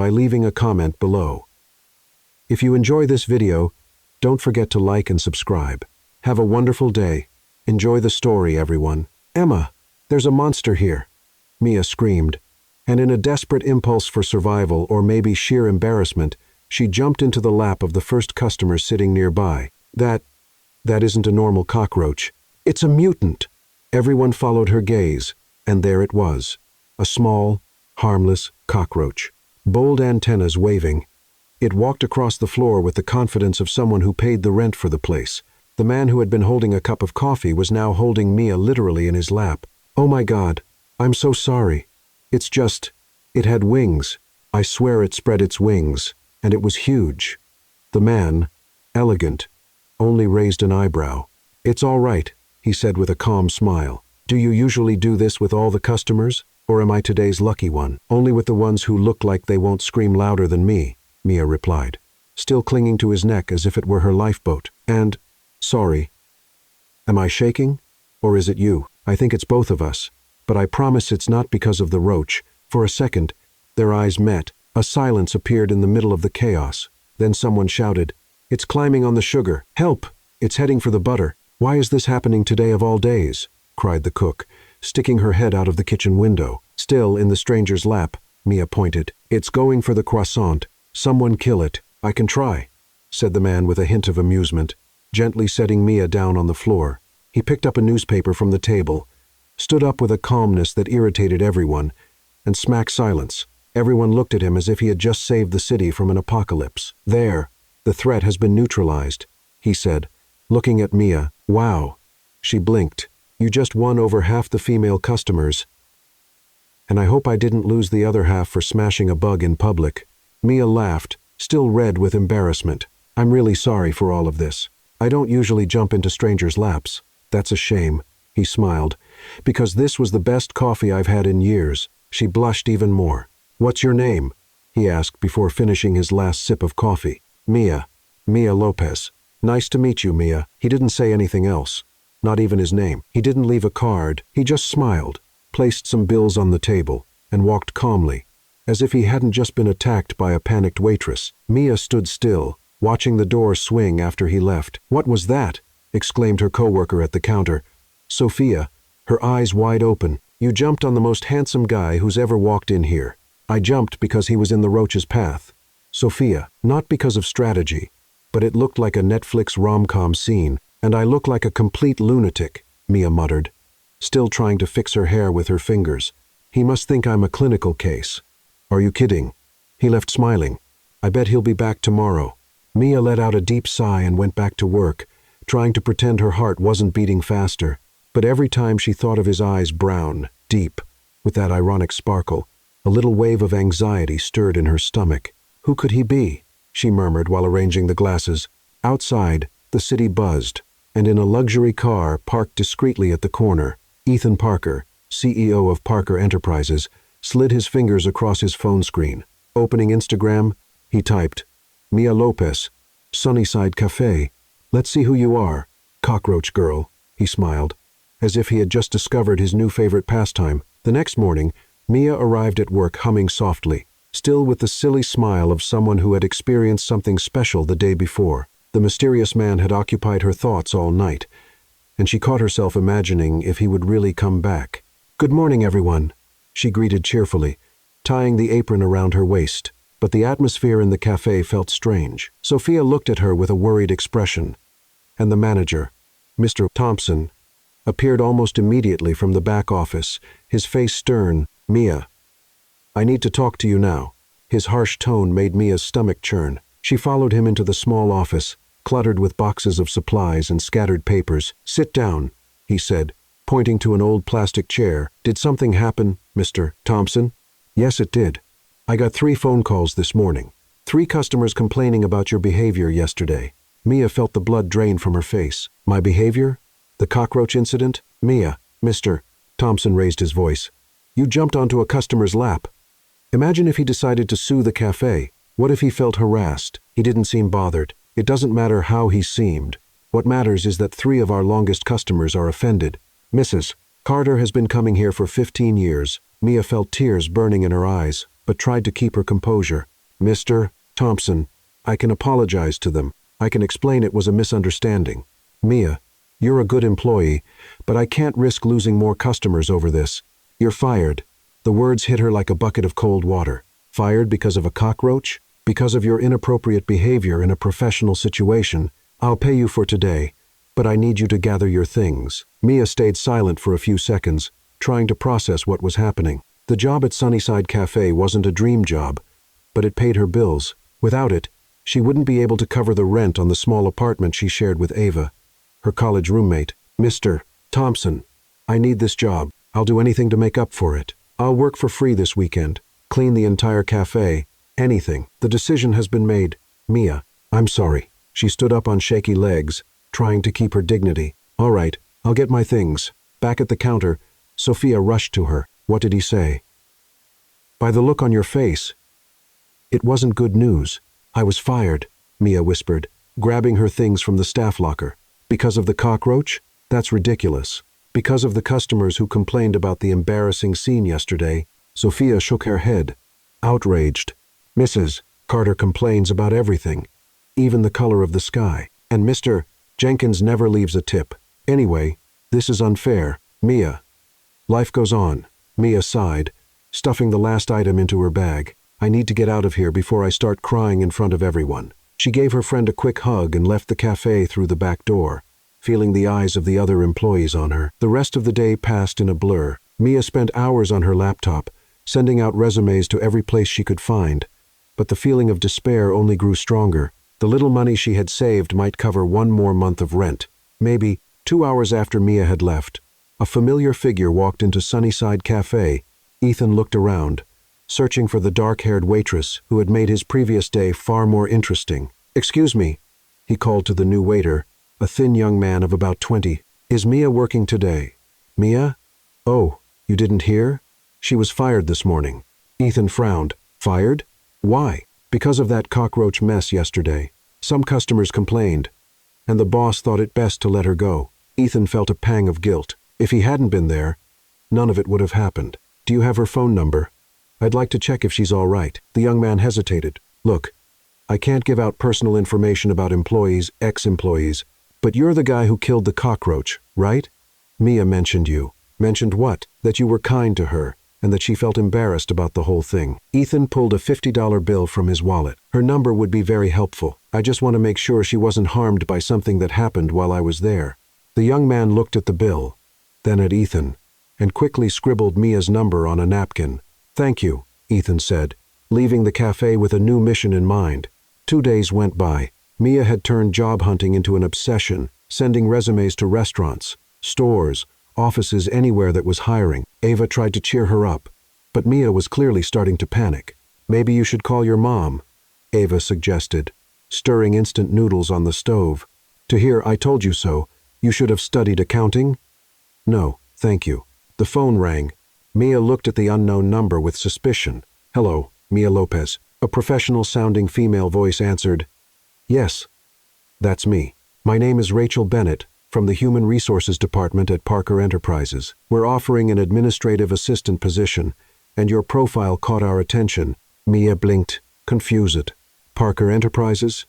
by leaving a comment below. If you enjoy this video, don't forget to like and subscribe. Have a wonderful day. Enjoy the story, everyone. Emma, there's a monster here, Mia screamed, and in a desperate impulse for survival or maybe sheer embarrassment, she jumped into the lap of the first customer sitting nearby. That isn't a normal cockroach. It's a mutant. Everyone followed her gaze, and there it was, a small, harmless cockroach, bold antennas waving. It walked across the floor with the confidence of someone who paid the rent for the place. The man who had been holding a cup of coffee was now holding Mia literally in his lap. "Oh my God, I'm so sorry. It's just, it had wings. I swear it spread its wings, and it was huge." The man, elegant, only raised an eyebrow. "It's all right," he said with a calm smile. "Do you usually do this with all the customers, or am I today's lucky one?" "Only with the ones who look like they won't scream louder than me," Mia replied, still clinging to his neck as if it were her lifeboat. "And, sorry. Am I shaking? Or is it you? I think it's both of us. But I promise it's not because of the roach." For a second, their eyes met. A silence appeared in the middle of the chaos. Then someone shouted, "It's climbing on the sugar. Help! It's heading for the butter." "Why is this happening today of all days?" cried the cook, sticking her head out of the kitchen window. Still in the stranger's lap, Mia pointed. "It's going for the croissant. Someone kill it." "I can try," said the man with a hint of amusement, gently setting Mia down on the floor. He picked up a newspaper from the table, stood up with a calmness that irritated everyone, and smacked silence. Everyone looked at him as if he had just saved the city from an apocalypse. "There, the threat has been neutralized," he said, looking at Mia. "Wow." She blinked. "You just won over half the female customers. And I hope I didn't lose the other half for smashing a bug in public." Mia laughed, still red with embarrassment. "I'm really sorry for all of this. I don't usually jump into strangers' laps." "That's a shame," he smiled, "because this was the best coffee I've had in years." She blushed even more. "What's your name?" he asked before finishing his last sip of coffee. Mia Lopez." "Nice to meet you, Mia." He didn't say anything else, not even his name. He didn't leave a card. He just smiled, placed some bills on the table, and walked calmly, as if he hadn't just been attacked by a panicked waitress. Mia stood still, watching the door swing after he left. "What was that?" exclaimed her coworker at the counter. Sophia, her eyes wide open. "You jumped on the most handsome guy who's ever walked in here." "I jumped because he was in the roach's path." "Sophia, not because of strategy, but it looked like a Netflix rom-com scene, and I look like a complete lunatic," Mia muttered, still trying to fix her hair with her fingers. "He must think I'm a clinical case." "Are you kidding?" He left smiling. "I bet he'll be back tomorrow." Mia let out a deep sigh and went back to work, trying to pretend her heart wasn't beating faster. But every time she thought of his eyes, brown, deep, with that ironic sparkle, a little wave of anxiety stirred in her stomach. "Who could he be?" she murmured while arranging the glasses. Outside, the city buzzed, and in a luxury car parked discreetly at the corner, Ethan Parker, CEO of Parker Enterprises, slid his fingers across his phone screen. Opening Instagram, he typed, "Mia Lopez, Sunnyside Cafe. Let's see who you are, cockroach girl." He smiled, as if he had just discovered his new favorite pastime. The next morning, Mia arrived at work humming softly, still with the silly smile of someone who had experienced something special the day before. The mysterious man had occupied her thoughts all night, and she caught herself imagining if he would really come back. "Good morning, everyone," she greeted cheerfully, tying the apron around her waist. But the atmosphere in the cafe felt strange. Sophia looked at her with a worried expression, and the manager, Mr. Thompson, appeared almost immediately from the back office, his face stern. "Mia, I need to talk to you now." His harsh tone made Mia's stomach churn. She followed him into the small office, cluttered with boxes of supplies and scattered papers. "Sit down," he said, pointing to an old plastic chair. "Did something happen, Mr. Thompson?" "Yes, it did. I got 3 phone calls this morning. 3 customers complaining about your behavior yesterday." Mia felt the blood drain from her face. "My behavior? The cockroach incident?" "Mia," Mr. Thompson raised his voice. "You jumped onto a customer's lap. Imagine if he decided to sue the cafe. What if he felt harassed?" He didn't seem bothered. "It doesn't matter how he seemed. What matters is that 3 of our longest customers are offended. Mrs. Carter has been coming here for 15 years. Mia felt tears burning in her eyes, but tried to keep her composure. Mr. Thompson, I can apologize to them. I can explain it was a misunderstanding. Mia, you're a good employee, but I can't risk losing more customers over this. You're fired. The words hit her like a bucket of cold water. Fired because of a cockroach? Because of your inappropriate behavior in a professional situation. I'll pay you for today, but I need you to gather your things. Mia stayed silent for a few seconds, trying to process what was happening. The job at Sunnyside Cafe wasn't a dream job, but it paid her bills. Without it, she wouldn't be able to cover the rent on the small apartment she shared with Ava, her college roommate. Mr. Thompson, I need this job. I'll do anything to make up for it. I'll work for free this weekend, clean the entire cafe, anything. The decision has been made. Mia, I'm sorry. She stood up on shaky legs, trying to keep her dignity. All right, I'll get my things. Back at the counter, Sophia rushed to her. What did he say? By the look on your face, it wasn't good news. I was fired, Mia whispered, grabbing her things from the staff locker. Because of the cockroach? That's ridiculous. Because of the customers who complained about the embarrassing scene yesterday. Sophia shook her head, outraged. Mrs. Carter complains about everything, even the color of the sky. And Mr. Jenkins never leaves a tip. Anyway, this is unfair. Mia. Life goes on. Mia sighed, stuffing the last item into her bag. I need to get out of here before I start crying in front of everyone. She gave her friend a quick hug and left the cafe through the back door, feeling the eyes of the other employees on her. The rest of the day passed in a blur. Mia spent hours on her laptop, sending out resumes to every place she could find. But the feeling of despair only grew stronger. The little money she had saved might cover one more month of rent. Maybe 2 hours after Mia had left, a familiar figure walked into Sunnyside Cafe. Ethan looked around, searching for the dark-haired waitress who had made his previous day far more interesting. Excuse me, he called to the new waiter, a thin young man of about 20. Is Mia working today? Mia? Oh, you didn't hear? She was fired this morning. Ethan frowned. Fired? Why? Because of that cockroach mess yesterday. Some customers complained, and the boss thought it best to let her go. Ethan felt a pang of guilt. If he hadn't been there, none of it would have happened. Do you have her phone number? I'd like to check if she's all right. The young man hesitated. Look, I can't give out personal information about employees, ex-employees, but you're the guy who killed the cockroach, right? Mia mentioned you. Mentioned what? That you were kind to her, and that she felt embarrassed about the whole thing. Ethan pulled a $50 bill from his wallet. Her number would be very helpful. I just want to make sure she wasn't harmed by something that happened while I was there. The young man looked at the bill, then at Ethan, and quickly scribbled Mia's number on a napkin. Thank you, Ethan said, leaving the cafe with a new mission in mind. 2 days went by. Mia had turned job hunting into an obsession, sending resumes to restaurants, stores, offices, anywhere that was hiring. Ava tried to cheer her up, but Mia was clearly starting to panic. Maybe you should call your mom, Ava suggested, stirring instant noodles on the stove. To hear I told you so, you should have studied accounting? No, thank you. The phone rang. Mia looked at the unknown number with suspicion. Hello, Mia Lopez. A professional-sounding female voice answered. Yes, that's me. My name is Rachel Bennett, from the Human Resources Department at Parker Enterprises. We're offering an administrative assistant position, and your profile caught our attention. Mia blinked, confused. Parker Enterprises?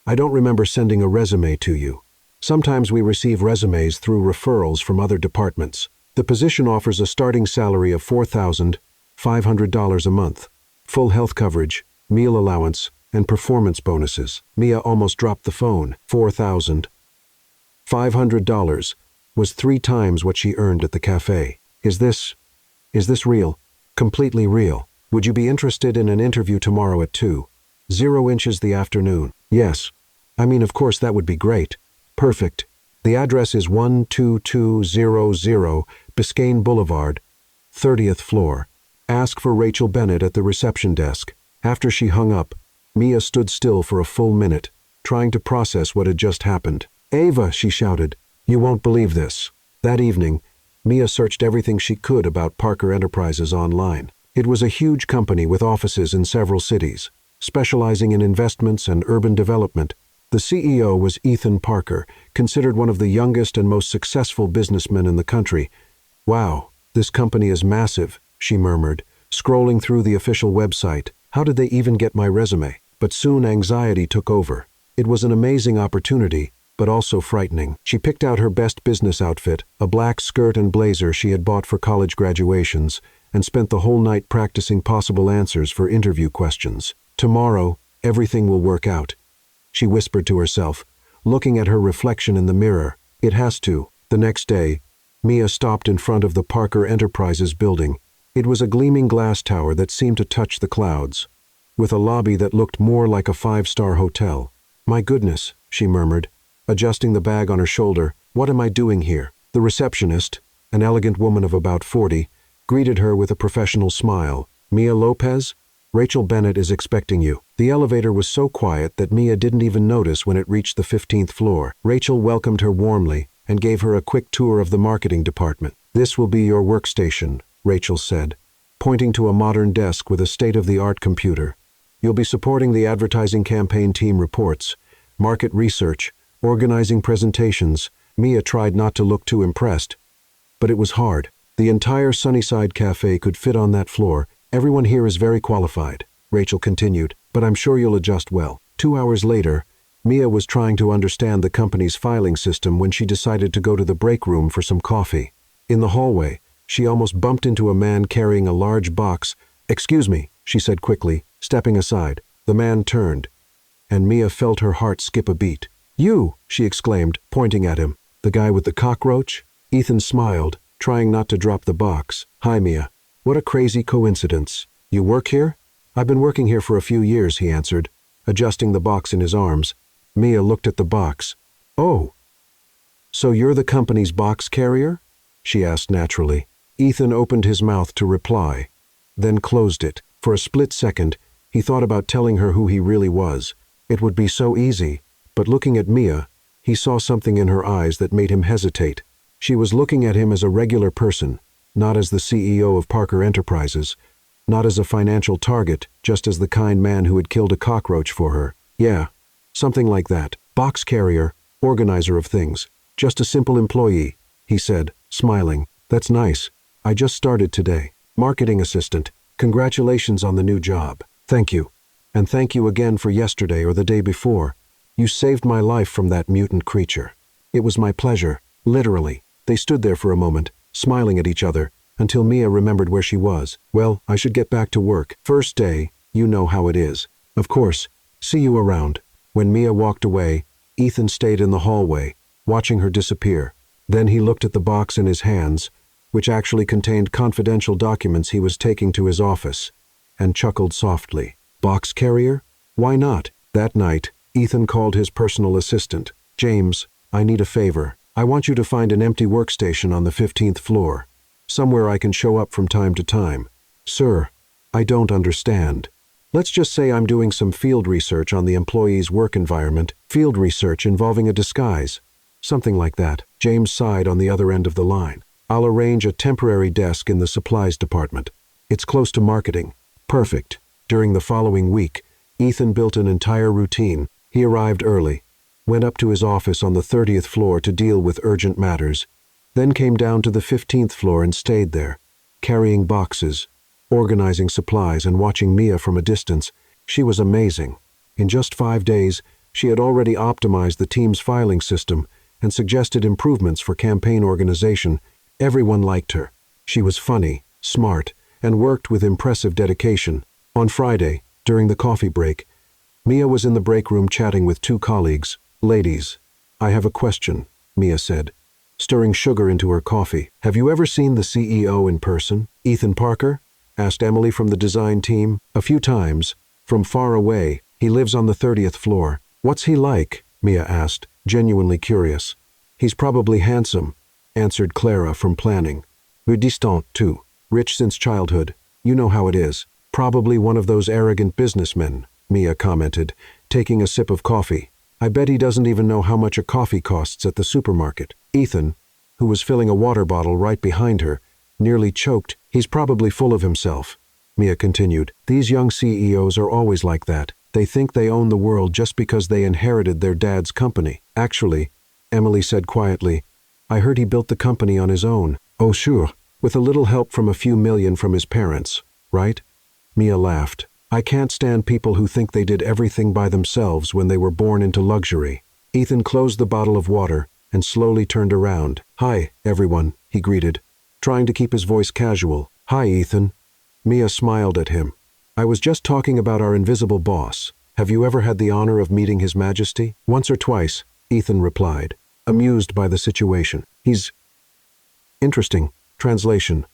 I don't remember sending a resume to you. Sometimes we receive resumes through referrals from other departments. The position offers a starting salary of $4,500 a month, full health coverage, meal allowance, and performance bonuses. Mia almost dropped the phone. $4,500 was 3 times what she earned at the cafe. Is this real? Completely real. Would you be interested in an interview tomorrow at 2:00 the afternoon? Yes. I mean, of course, that would be great. Perfect. The address is 12200 Biscayne Boulevard, 30th floor. Ask for Rachel Bennett at the reception desk. After she hung up, Mia stood still for a full minute, trying to process what had just happened. Ava, she shouted, you won't believe this. That evening, Mia searched everything she could about Parker Enterprises online. It was a huge company with offices in several cities, specializing in investments and urban development. The CEO was Ethan Parker, considered one of the youngest and most successful businessmen in the country. Wow, this company is massive, she murmured, scrolling through the official website. How did they even get my resume? But soon anxiety took over. It was an amazing opportunity, but also frightening. She picked out her best business outfit, a black skirt and blazer she had bought for college graduations, and spent the whole night practicing possible answers for interview questions. Tomorrow, everything will work out, she whispered to herself, looking at her reflection in the mirror. It has to. The next day, Mia stopped in front of the Parker Enterprises building. It was a gleaming glass tower that seemed to touch the clouds, with a lobby that looked more like a five-star hotel. My goodness, she murmured, adjusting the bag on her shoulder. What am I doing here? The receptionist, an elegant woman of about 40, greeted her with a professional smile. Mia Lopez? Rachel Bennett is expecting you. The elevator was so quiet that Mia didn't even notice when it reached the 15th floor. Rachel welcomed her warmly and gave her a quick tour of the marketing department. This will be your workstation, Rachel said, pointing to a modern desk with a state-of-the-art computer. You'll be supporting the advertising campaign team reports, market research, organizing presentations. Mia tried not to look too impressed, but it was hard. The entire Sunnyside Cafe could fit on that floor. Everyone here is very qualified, Rachel continued, but I'm sure you'll adjust well. 2 hours later, Mia was trying to understand the company's filing system when she decided to go to the break room for some coffee. In the hallway, she almost bumped into a man carrying a large box. Excuse me, she said quickly, stepping aside. The man turned, and Mia felt her heart skip a beat. You, she exclaimed, pointing at him. The guy with the cockroach? Ethan smiled, trying not to drop the box. Hi, Mia. What a crazy coincidence. You work here? I've been working here for a few years, he answered, adjusting the box in his arms. Mia looked at the box. Oh, so you're the company's box carrier? She asked naturally. Ethan opened his mouth to reply, then closed it. For a split second, he thought about telling her who he really was. It would be so easy, but looking at Mia, he saw something in her eyes that made him hesitate. She was looking at him as a regular person, not as the CEO of Parker Enterprises, not as a financial target, just as the kind man who had killed a cockroach for her. Yeah, something like that. Box carrier, organizer of things, just a simple employee, he said, smiling. That's nice. I just started today. Marketing assistant. Congratulations on the new job. Thank you. And thank you again for yesterday or the day before. You saved my life from that mutant creature. It was my pleasure, literally. They stood there for a moment, smiling at each other, until Mia remembered where she was. Well, I should get back to work. First day, you know how it is. Of course. See you around. When Mia walked away, Ethan stayed in the hallway, watching her disappear. Then he looked at the box in his hands, which actually contained confidential documents he was taking to his office, and chuckled softly. Box carrier? Why not? That night, Ethan called his personal assistant. James, I need a favor. I want you to find an empty workstation on the 15th floor, somewhere I can show up from time to time. Sir, I don't understand. Let's just say I'm doing some field research on the employee's work environment, field research involving a disguise. Something like that. James sighed on the other end of the line. I'll arrange a temporary desk in the supplies department. It's close to marketing. Perfect. During the following week, Ethan built an entire routine. He arrived early, went up to his office on the 30th floor to deal with urgent matters, then came down to the 15th floor and stayed there, carrying boxes, organizing supplies and watching Mia from a distance. She was amazing. In just 5 days, she had already optimized the team's filing system and suggested improvements for campaign organization. Everyone liked her. She was funny, smart, and worked with impressive dedication. On Friday, during the coffee break, Mia was in the break room chatting with 2 colleagues. Ladies, I have a question, Mia said, stirring sugar into her coffee. Have you ever seen the CEO in person? Ethan Parker? Asked Emily from the design team. A few times, from far away. He lives on the 30th floor. What's he like? Mia asked, genuinely curious. He's probably handsome, answered Clara from planning. Distant, too. Rich since childhood. You know how it is. Probably one of those arrogant businessmen, Mia commented, taking a sip of coffee. I bet he doesn't even know how much a coffee costs at the supermarket. Ethan, who was filling a water bottle right behind her, nearly choked. He's probably full of himself, Mia continued. These young CEOs are always like that. They think they own the world just because they inherited their dad's company. Actually, Emily said quietly, I heard he built the company on his own. Oh sure, with a little help from a few million from his parents, right? Mia laughed. I can't stand people who think they did everything by themselves when they were born into luxury. Ethan closed the bottle of water and slowly turned around. "Hi, everyone," he greeted, trying to keep his voice casual. "Hi, Ethan." Mia smiled at him. "I was just talking about our invisible boss. Have you ever had the honor of meeting His Majesty?" "Once or twice," Ethan replied, amused by the situation. "He's interesting." Translation: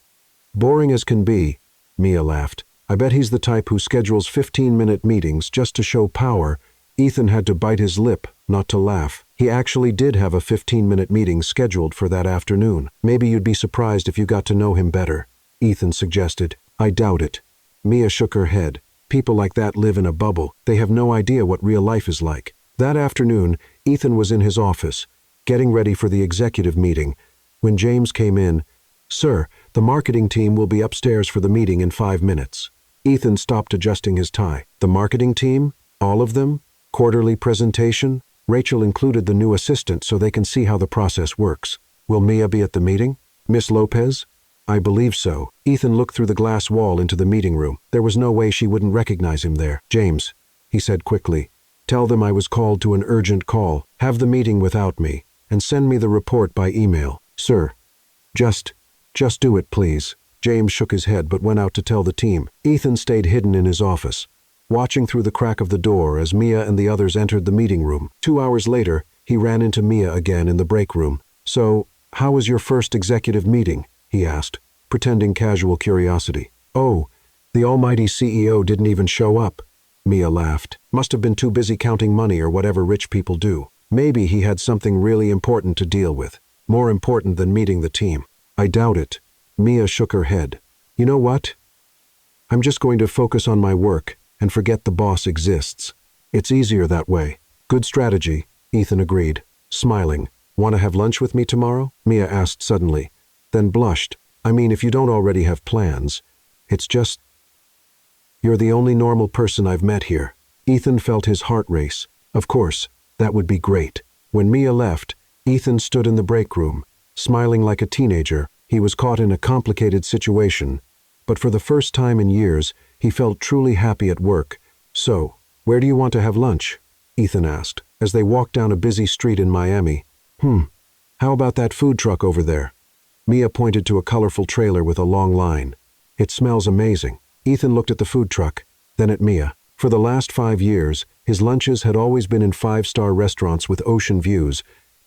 "Boring as can be," Mia laughed. "I bet he's the type who schedules 15-minute meetings just to show power." Ethan had to bite his lip not to laugh. He actually did have a 15-minute meeting scheduled for that afternoon. "Maybe you'd be surprised if you got to know him better," Ethan suggested. "I doubt it." Mia shook her head. "People like that live in a bubble. They have no idea what real life is like." That afternoon, Ethan was in his office, getting ready for the executive meeting, when James came in. "Sir, the marketing team will be upstairs for the meeting in 5 minutes." Ethan stopped adjusting his tie. "The marketing team? All of them? Quarterly presentation?" Rachel included the new assistant so they can see how the process works. "Will Mia be at the meeting? Miss Lopez?" "I believe so." Ethan looked through the glass wall into the meeting room. There was no way she wouldn't recognize him there. "James," he said quickly, "tell them I was called to an urgent call. Have the meeting without me, and send me the report by email." "Sir, just do it, please." James shook his head but went out to tell the team. Ethan stayed hidden in his office, watching through the crack of the door as Mia and the others entered the meeting room. 2 hours later, he ran into Mia again in the break room. "So, how was your first executive meeting?" he asked, pretending casual curiosity. "Oh, the almighty CEO didn't even show up." Mia laughed. "Must have been too busy counting money or whatever rich people do. Maybe he had something really important to deal with. More important than meeting the team." "I doubt it." Mia shook her head. "You know what? I'm just going to focus on my work and forget the boss exists. It's easier that way." "Good strategy," Ethan agreed, smiling. "Want to have lunch with me tomorrow?" Mia asked suddenly, then blushed. "I mean, if you don't already have plans. It's just, you're the only normal person I've met here." Ethan felt his heart race. Of course, that would be great. When Mia left, Ethan stood in the break room, smiling like a teenager. He was caught in a complicated situation, but for the first time in years, he felt truly happy at work. "So, where do you want to have lunch?" Ethan asked, as they walked down a busy street in Miami. How about that food truck over there?" Mia pointed to a colorful trailer with a long line. "It smells amazing." Ethan looked at the food truck, then at Mia. For the last 5 years, his lunches had always been in 5-star restaurants with ocean views,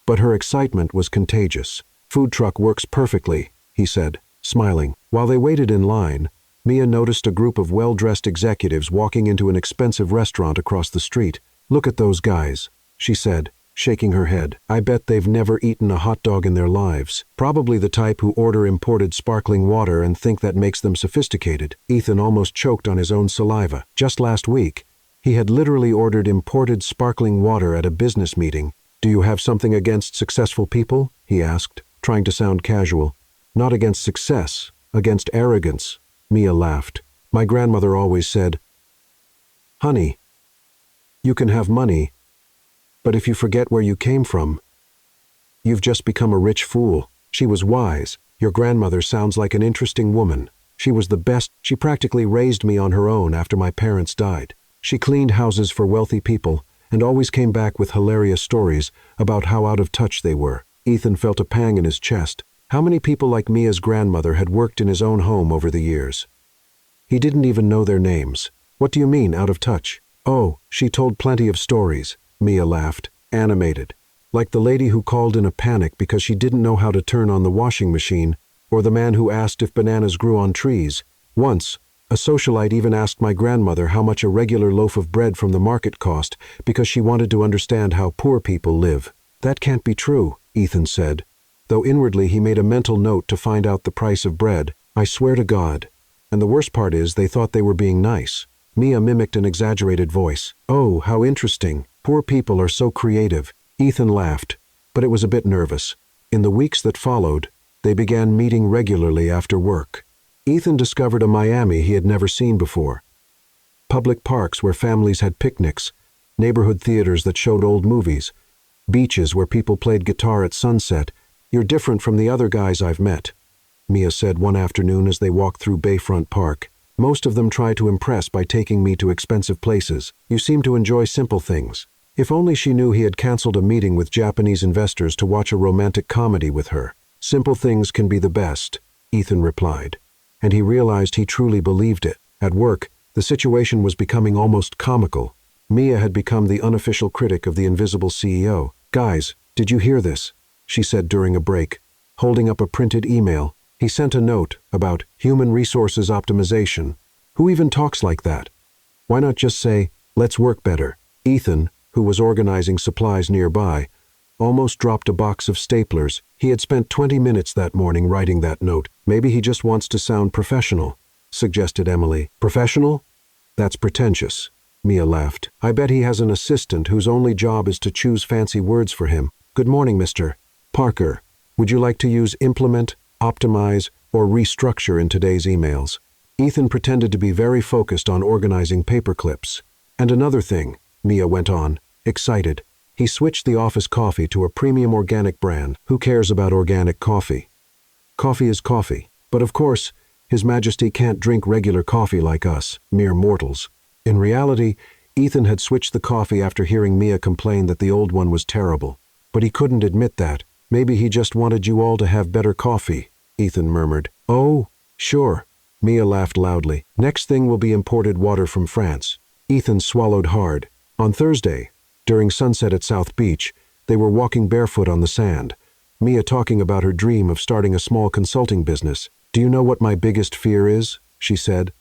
but her excitement was contagious. "Food truck works perfectly," he said, smiling. While they waited in line, Mia noticed a group of well-dressed executives walking into an expensive restaurant across the street. "Look at those guys," she said, shaking her head. "I bet they've never eaten a hot dog in their lives. Probably the type who order imported sparkling water and think that makes them sophisticated." Ethan almost choked on his own saliva. Just last week, he had literally ordered imported sparkling water at a business meeting. "Do you have something against successful people?" he asked, trying to sound casual. "Not against success, against arrogance." Mia laughed. "My grandmother always said, 'Honey, you can have money, but if you forget where you came from, you've just become a rich fool.'" She was wise. "Your grandmother sounds like an interesting woman. She was the best. She practically raised me on her own after my parents died. She cleaned houses for wealthy people and always came back with hilarious stories about how out of touch they were." Ethan felt a pang in his chest. How many people like Mia's grandmother had worked in his own home over the years? He didn't even know their names. "What do you mean, out of touch?" "Oh, she told plenty of stories," Mia laughed, animated. "Like the lady who called in a panic because she didn't know how to turn on the washing machine, or the man who asked if bananas grew on trees. Once, a socialite even asked my grandmother how much a regular loaf of bread from the market cost because she wanted to understand how poor people live." "That can't be true," Ethan said, though inwardly he made a mental note to find out the price of bread. "I swear to God. And the worst part is they thought they were being nice." Mia mimicked an exaggerated voice. "Oh, how interesting. Poor people are so creative." Ethan laughed, but it was a bit nervous. In the weeks that followed, they began meeting regularly after work. Ethan discovered a Miami he had never seen before. Public parks where families had picnics, neighborhood theaters that showed old movies, beaches where people played guitar at sunset. "You're different from the other guys I've met," Mia said one afternoon as they walked through Bayfront Park. Most of them try to impress by taking me to expensive places. You seem to enjoy simple things. If only she knew he had canceled a meeting with Japanese investors to watch a romantic comedy with her. Simple things can be the best, Ethan replied. And he realized he truly believed it. At work, the situation was becoming almost comical. Mia had become the unofficial critic of the invisible CEO. "Guys, did you hear this?" she said during a break, holding up a printed email. He sent a note about human resources optimization. Who even talks like that? Why not just say, "Let's work better"? Ethan, who was organizing supplies nearby, almost dropped a box of staplers. He had spent 20 minutes that morning writing that note. Maybe he just wants to sound professional, suggested Emily. Professional? That's pretentious. Mia laughed. I bet he has an assistant whose only job is to choose fancy words for him. Good morning, Mr. Parker. Would you like to use implement, optimize, or restructure in today's emails? Ethan pretended to be very focused on organizing paper clips. And another thing, Mia went on, excited. He switched the office coffee to a premium organic brand. Who cares about organic coffee? Coffee is coffee. But of course, His Majesty can't drink regular coffee like us, mere mortals. In reality, Ethan had switched the coffee after hearing Mia complain that the old one was terrible. But he couldn't admit that. Maybe he just wanted you all to have better coffee, Ethan murmured. Oh, sure. Mia laughed loudly. Next thing will be imported water from France. Ethan swallowed hard. On Thursday, during sunset at South Beach, they were walking barefoot on the sand, Mia talking about her dream of starting a small consulting business. Do you know what my biggest fear is? She said,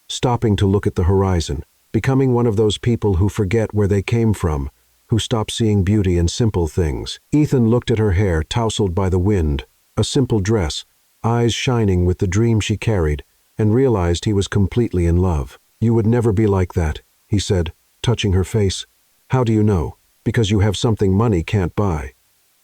stopping to look at the horizon, becoming one of those people who forget where they came from, who stop seeing beauty in simple things. Ethan looked at her hair tousled by the wind, a simple dress, eyes shining with the dream she carried, and realized he was completely in love. You would never be like that, he said, touching her face. How do you know? Because you have something money can't buy.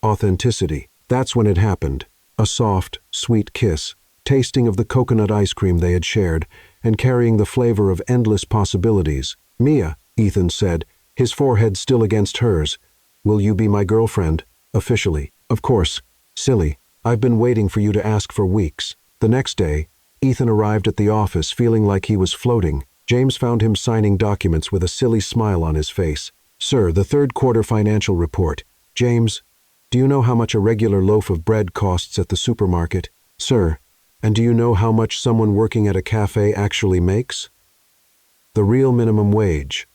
Authenticity. That's when it happened. A soft, sweet kiss, tasting of the coconut ice cream they had shared, and carrying the flavor of endless possibilities. Mia, Ethan said, his forehead still against hers. Will you be my girlfriend? Officially. Of course. Silly. I've been waiting for you to ask for weeks. The next day, Ethan arrived at the office feeling like he was floating. James found him signing documents with a silly smile on his face. Sir, the third quarter financial report. James, do you know how much a regular loaf of bread costs at the supermarket? Sir, and do you know how much someone working at a cafe actually makes? The real minimum wage,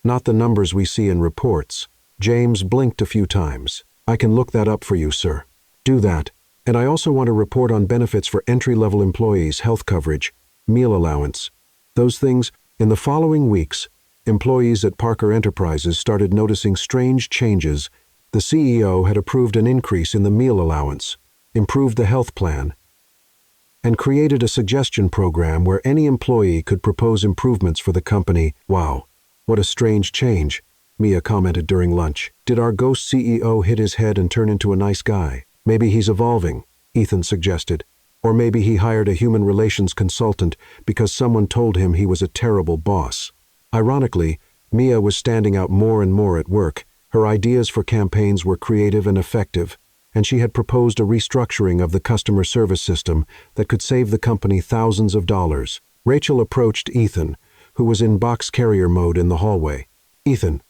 not the numbers we see in reports. James blinked a few times. I can look that up for you, sir. Do that. And I also want a report on benefits for entry-level employees, health coverage, meal allowance. Those things. In the following weeks, employees at Parker Enterprises started noticing strange changes. The CEO had approved an increase in the meal allowance, improved the health plan, and created a suggestion program where any employee could propose improvements for the company. Wow, what a strange change, Mia commented during lunch. Did our ghost CEO hit his head and turn into a nice guy? Maybe he's evolving, Ethan suggested. Or maybe he hired a human relations consultant because someone told him he was a terrible boss. Ironically, Mia was standing out more and more at work. Her ideas for campaigns were creative and effective, and she had proposed a restructuring of the customer service system that could save the company thousands of dollars. Rachel approached Ethan, who was in box carrier mode in the hallway. Ethan,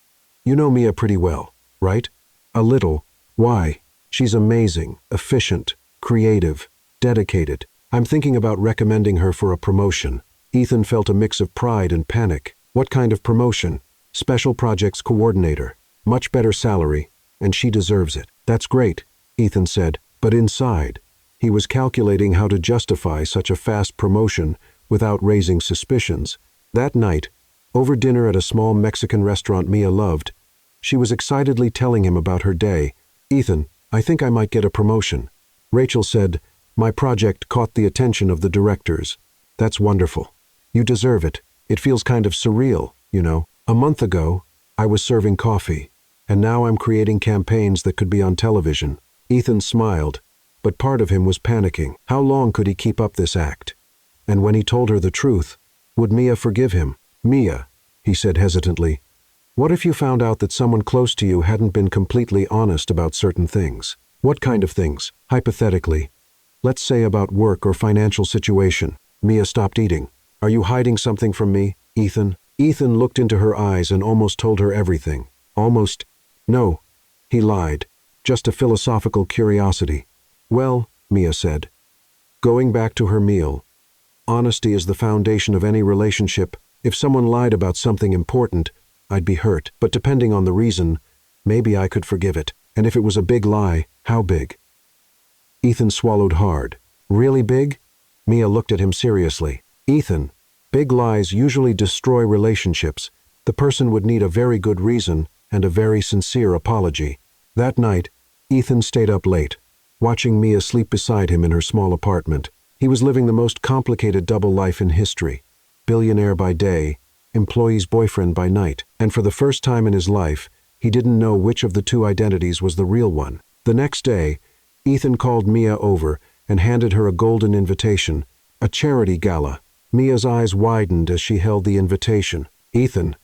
you know Mia pretty well, right? A little. Why? She's amazing, efficient, creative, dedicated. I'm thinking about recommending her for a promotion. Ethan felt a mix of pride and panic. What kind of promotion? Special projects coordinator. Much better salary, and she deserves it. That's great, Ethan said, but inside, he was calculating how to justify such a fast promotion without raising suspicions. That night, over dinner at a small Mexican restaurant Mia loved, she was excitedly telling him about her day. Ethan, I think I might get a promotion. Rachel said, my project caught the attention of the directors. That's wonderful. You deserve it. It feels kind of surreal, you know. A month ago, I was serving coffee, and now I'm creating campaigns that could be on television. Ethan smiled, but part of him was panicking. How long could he keep up this act? And when he told her the truth, would Mia forgive him? Mia, he said hesitantly, what if you found out that someone close to you hadn't been completely honest about certain things? What kind of things? Hypothetically. Let's say about work or financial situation. Mia stopped eating. Are you hiding something from me, Ethan? Ethan looked into her eyes and almost told her everything. Almost. No, he lied. Just a philosophical curiosity. Well, Mia said, going back to her meal. Honesty is the foundation of any relationship. If someone lied about something important, I'd be hurt. But depending on the reason, maybe I could forgive it. And if it was a big lie, how big? Ethan swallowed hard. Really big? Mia looked at him seriously. Ethan, big lies usually destroy relationships. The person would need a very good reason and a very sincere apology. That night, Ethan stayed up late, watching Mia sleep beside him in her small apartment. He was living the most complicated double life in history. Billionaire by day, employee's boyfriend by night. And for the first time in his life, he didn't know which of the two identities was the real one. The next day, Ethan called Mia over and handed her a golden invitation, a charity gala. Mia's eyes widened as she held the invitation. Ethan,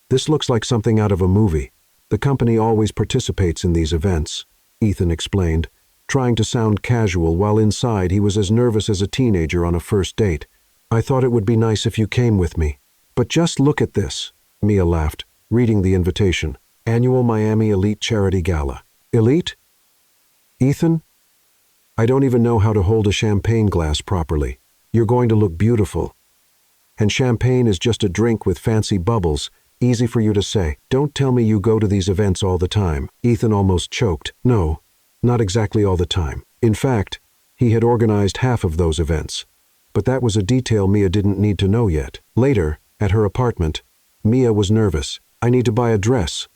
this looks like something out of a movie. The company always participates in these events, Ethan explained, trying to sound casual while inside he was as nervous as a teenager on a first date. I thought it would be nice if you came with me. But just look at this, Mia laughed, reading the invitation. Annual Miami Elite Charity Gala. Elite? Ethan? I don't even know how to hold a champagne glass properly. You're going to look beautiful. And champagne is just a drink with fancy bubbles, easy for you to say. Don't tell me you go to these events all the time. Ethan almost choked. No, not exactly all the time. In fact, he had organized half of those events. But that was a detail Mia didn't need to know yet. Later, at her apartment, Mia was nervous. I need to buy a dress.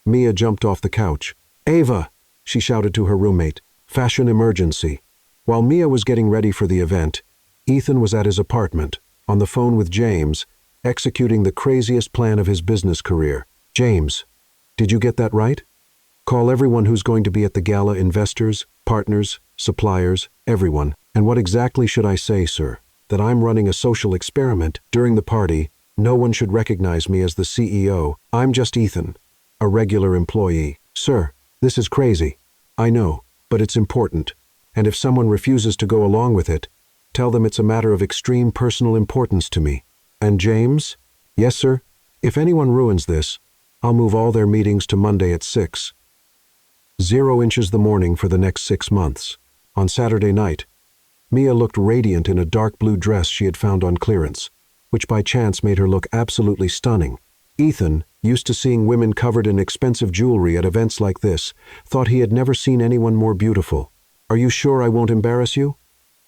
Mia jumped off the couch. Ava, she shouted to her roommate. Fashion emergency. While Mia was getting ready for the event, Ethan was at his apartment, on the phone with James, executing the craziest plan of his business career. James, did you get that right? Call everyone who's going to be at the gala, investors, partners, suppliers, everyone. And what exactly should I say, sir? That I'm running a social experiment. During the party, no one should recognize me as the CEO. I'm just Ethan, a regular employee. Sir, this is crazy. I know, but it's important. And if someone refuses to go along with it, tell them it's a matter of extreme personal importance to me. And James? Yes, sir. If anyone ruins this, I'll move all their meetings to Monday at 6. 0 inches the morning for the next 6 months. On Saturday night, Mia looked radiant in a dark blue dress she had found on clearance, which by chance made her look absolutely stunning. Ethan, used to seeing women covered in expensive jewelry at events like this, thought he had never seen anyone more beautiful. Are you sure I won't embarrass you?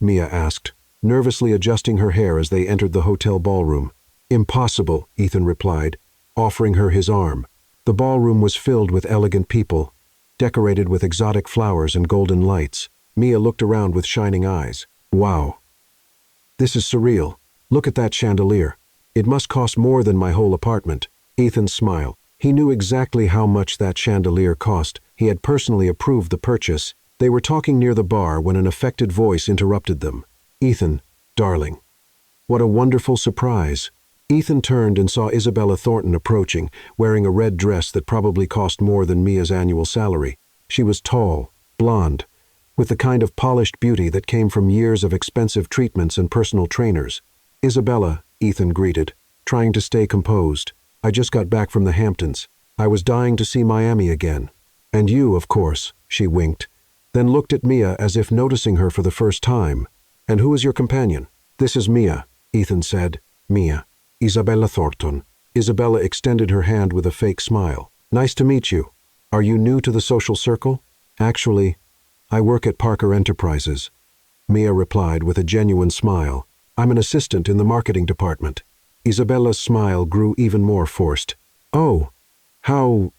Mia asked, nervously adjusting her hair as they entered the hotel ballroom. Impossible, Ethan replied, offering her his arm. The ballroom was filled with elegant people, decorated with exotic flowers and golden lights. Mia looked around with shining eyes. Wow. This is surreal. Look at that chandelier. It must cost more than my whole apartment. Ethan smiled. He knew exactly how much that chandelier cost. He had personally approved the purchase. They were talking near the bar when an affected voice interrupted them. Ethan, darling. What a wonderful surprise. Ethan turned and saw Isabella Thornton approaching, wearing a red dress that probably cost more than Mia's annual salary. She was tall, blonde, with the kind of polished beauty that came from years of expensive treatments and personal trainers. Isabella, Ethan greeted, trying to stay composed. I just got back from the Hamptons. I was dying to see Miami again. And you, of course, she winked, then looked at Mia as if noticing her for the first time. And who is your companion? This is Mia, Ethan said. Mia. Isabella Thornton. Isabella extended her hand with a fake smile. Nice to meet you. Are you new to the social circle? Actually, I work at Parker Enterprises. Mia replied with a genuine smile. I'm an assistant in the marketing department. Isabella's smile grew even more forced. Oh, how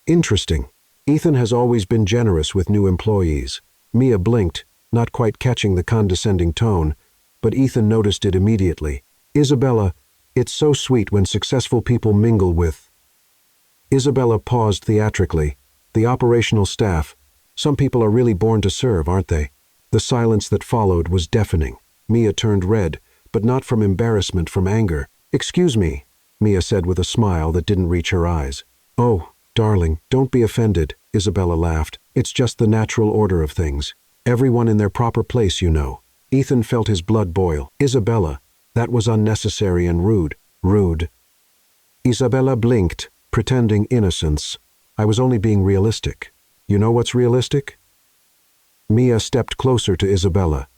interesting. Ethan has always been generous with new employees. Mia blinked, not quite catching the condescending tone, but Ethan noticed it immediately. Isabella, it's so sweet when successful people mingle with. Isabella paused theatrically. The operational staff. Some people are really born to serve, aren't they? The silence that followed was deafening. Mia turned red, but not from embarrassment, from anger. Excuse me, Mia said with a smile that didn't reach her eyes. Oh, darling, don't be offended, Isabella laughed. It's just the natural order of things. Everyone in their proper place, you know. Ethan felt his blood boil. Isabella, That was unnecessary and rude. Rude. Isabella blinked, pretending innocence. I was only being realistic. You know what's realistic? Mia stepped closer to Isabella,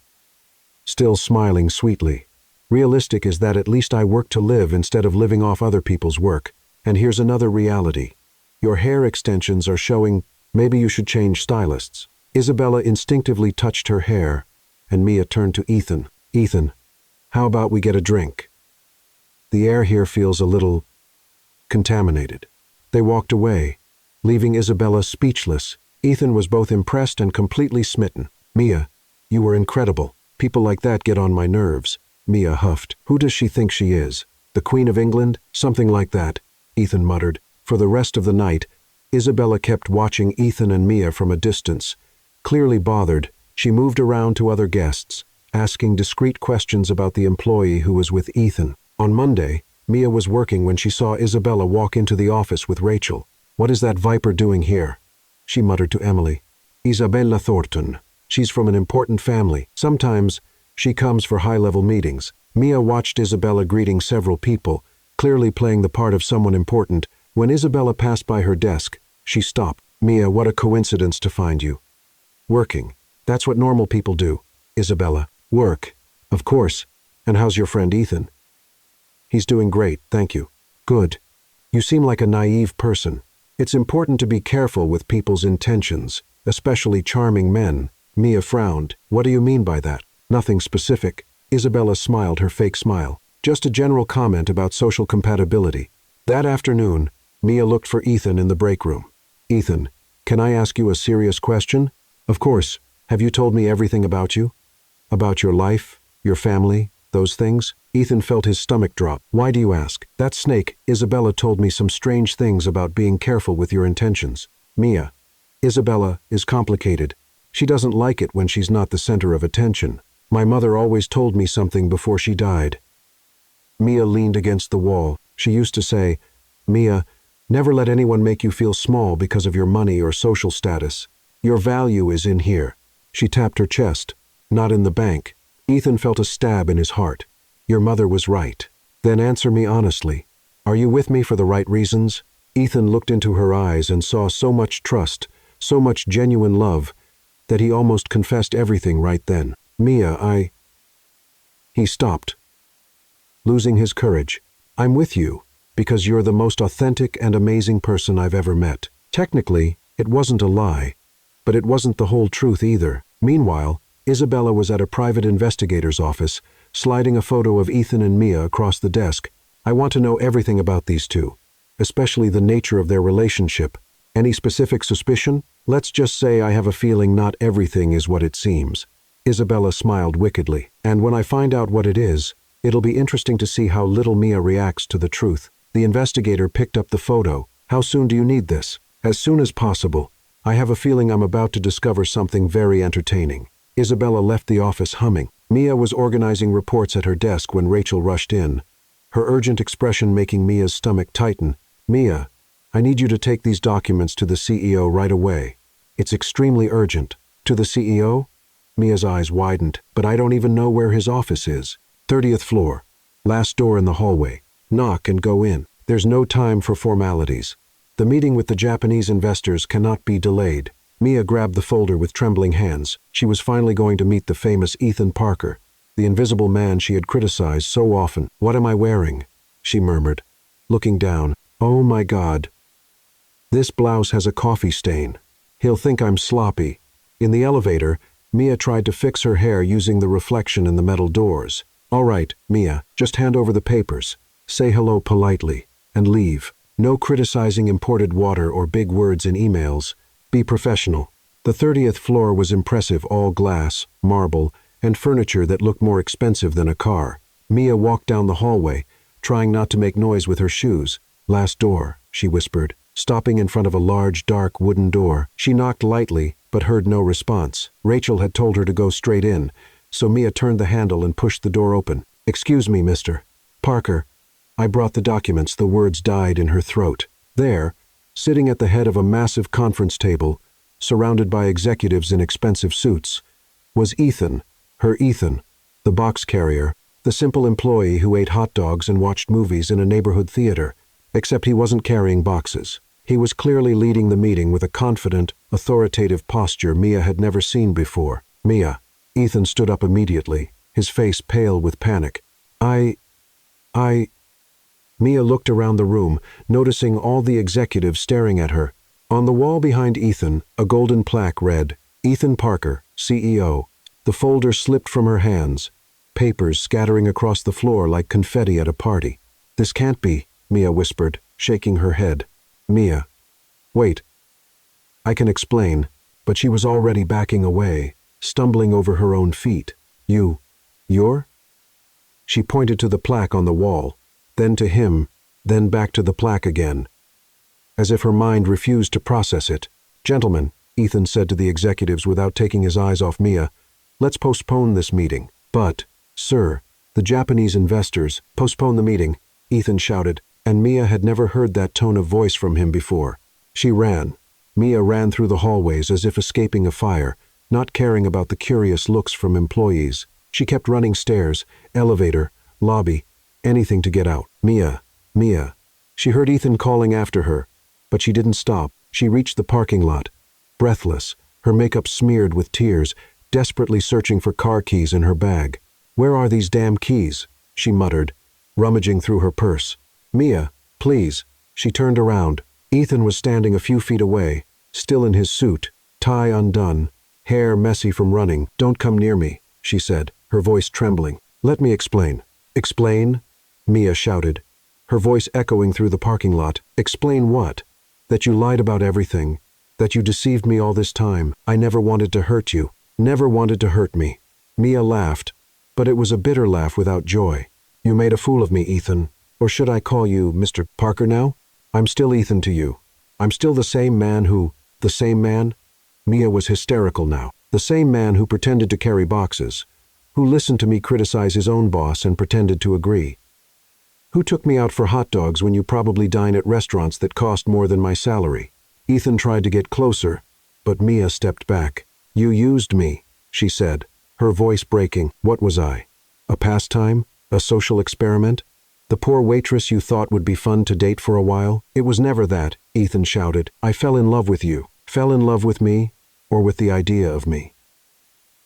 still smiling sweetly. Realistic is that at least I work to live instead of living off other people's work. And here's another reality. Your hair extensions are showing. Maybe you should change stylists. Isabella instinctively touched her hair, and Mia turned to Ethan. Ethan, how about we get a drink? The air here feels a little contaminated. They walked away, leaving Isabella speechless. Ethan was both impressed and completely smitten. Mia, you were incredible. People like that get on my nerves. Mia huffed. Who does she think she is? The Queen of England? Something like that, Ethan muttered. For the rest of the night, Isabella kept watching Ethan and Mia from a distance. Clearly bothered, she moved around to other guests, asking discreet questions about the employee who was with Ethan. On Monday, Mia was working when she saw Isabella walk into the office with Rachel. What is that viper doing here? She muttered to Emily. Isabella Thornton. She's from an important family. Sometimes she comes for high-level meetings. Mia watched Isabella greeting several people, clearly playing the part of someone important. When Isabella passed by her desk, she stopped. Mia, what a coincidence to find you. Working. That's what normal people do. Isabella. Work. Of course. And how's your friend Ethan? He's doing great, thank you. Good. You seem like a naive person. It's important to be careful with people's intentions, especially charming men. Mia frowned. What do you mean by that? Nothing specific. Isabella smiled her fake smile. Just a general comment about social compatibility. That afternoon, Mia looked for Ethan in the break room. Ethan, can I ask you a serious question? Of course. Have you told me everything about you? About your life, your family, those things? Ethan felt his stomach drop. Why do you ask? That snake, Isabella, told me some strange things about being careful with your intentions. Mia. Isabella is complicated. She doesn't like it when she's not the center of attention. My mother always told me something before she died. Mia leaned against the wall. She used to say, Mia, never let anyone make you feel small because of your money or social status. Your value is in here. She tapped her chest, not in the bank. Ethan felt a stab in his heart. Your mother was right. Then answer me honestly. Are you with me for the right reasons? Ethan looked into her eyes and saw so much trust, so much genuine love, that he almost confessed everything right then. Mia, He stopped, losing his courage. I'm with you, because you're the most authentic and amazing person I've ever met. Technically, it wasn't a lie, but it wasn't the whole truth either. Meanwhile, Isabella was at a private investigator's office, sliding a photo of Ethan and Mia across the desk. I want to know everything about these two, especially the nature of their relationship. Any specific suspicion? Let's just say I have a feeling not everything is what it seems. Isabella smiled wickedly. And when I find out what it is, it'll be interesting to see how little Mia reacts to the truth. The investigator picked up the photo. How soon do you need this? As soon as possible. I have a feeling I'm about to discover something very entertaining. Isabella left the office humming. Mia was organizing reports at her desk when Rachel rushed in, her urgent expression making Mia's stomach tighten. Mia, I need you to take these documents to the CEO right away. It's extremely urgent. To the CEO? Mia's eyes widened. But I don't even know where his office is. 30th floor. Last door in the hallway. Knock and go in. There's no time for formalities. The meeting with the Japanese investors cannot be delayed. Mia grabbed the folder with trembling hands. She was finally going to meet the famous Ethan Parker, the invisible man she had criticized so often. What am I wearing? She murmured, looking down. Oh my God. This blouse has a coffee stain. He'll think I'm sloppy. In the elevator, Mia tried to fix her hair using the reflection in the metal doors. All right, Mia, just hand over the papers. Say hello politely, and leave. No criticizing imported water or big words in emails. Be professional. The 30th floor was impressive, all glass, marble, and furniture that looked more expensive than a car. Mia walked down the hallway, trying not to make noise with her shoes. Last door, she whispered, stopping in front of a large, dark wooden door. She knocked lightly, but heard no response. Rachel had told her to go straight in, so Mia turned the handle and pushed the door open. Excuse me, Mr. Parker. I brought the documents. The words died in her throat. There, sitting at the head of a massive conference table, surrounded by executives in expensive suits, was Ethan, her Ethan, the box carrier, The simple employee who ate hot dogs and watched movies in a neighborhood theater, except he wasn't carrying boxes. He was clearly leading the meeting with a confident, authoritative posture Mia had never seen before. Mia. Ethan stood up immediately, his face pale with panic. I... Mia looked around the room, noticing all the executives staring at her. On the wall behind Ethan, a golden plaque read, Ethan Parker, CEO. The folder slipped from her hands, papers scattering across the floor like confetti at a party. This can't be, Mia whispered, shaking her head. Mia. Wait. I can explain, but she was already backing away, stumbling over her own feet. You're? She pointed to the plaque on the wall, then to him, then back to the plaque again, as if her mind refused to process it. Gentlemen, Ethan said to the executives without taking his eyes off Mia, let's postpone this meeting. But, sir, the Japanese investors, postpone the meeting, Ethan shouted, and Mia had never heard that tone of voice from him before. She ran. Mia ran through the hallways as if escaping a fire, not caring about the curious looks from employees. She kept running stairs, elevator, lobby, anything to get out. Mia. She heard Ethan calling after her, but she didn't stop. She reached the parking lot, breathless, her makeup smeared with tears, desperately searching for car keys in her bag. Where are these damn keys? She muttered, rummaging through her purse. Mia, please. She turned around. Ethan was standing a few feet away, still in his suit, tie undone, hair messy from running. Don't come near me, she said, her voice trembling. Let me explain. Explain? Mia shouted, her voice echoing through the parking lot. Explain what? That you lied about everything. That you deceived me all this time. I never wanted to hurt you. Never wanted to hurt me. Mia laughed, but it was a bitter laugh without joy. You made a fool of me, Ethan. Or should I call you Mr. Parker now? I'm still Ethan to you. I'm still the same man who... The same man? Mia was hysterical now. The same man who pretended to carry boxes. Who listened to me criticize his own boss and pretended to agree. Who took me out for hot dogs when you probably dine at restaurants that cost more than my salary? Ethan tried to get closer, but Mia stepped back. You used me, she said, her voice breaking. What was I? A pastime? A social experiment? The poor waitress you thought would be fun to date for a while? It was never that, Ethan shouted. I fell in love with you. Fell in love with me, or with the idea of me.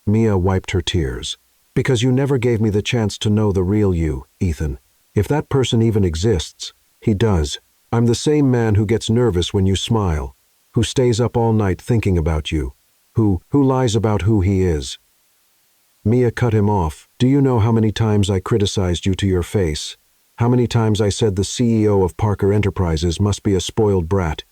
Mia wiped her tears. Because you never gave me the chance to know the real you, Ethan. If that person even exists, he does. I'm the same man who gets nervous when you smile, who stays up all night thinking about you, who lies about who he is. Mia cut him off. Do you know how many times I criticized you to your face? How many times I said the CEO of Parker Enterprises must be a spoiled brat?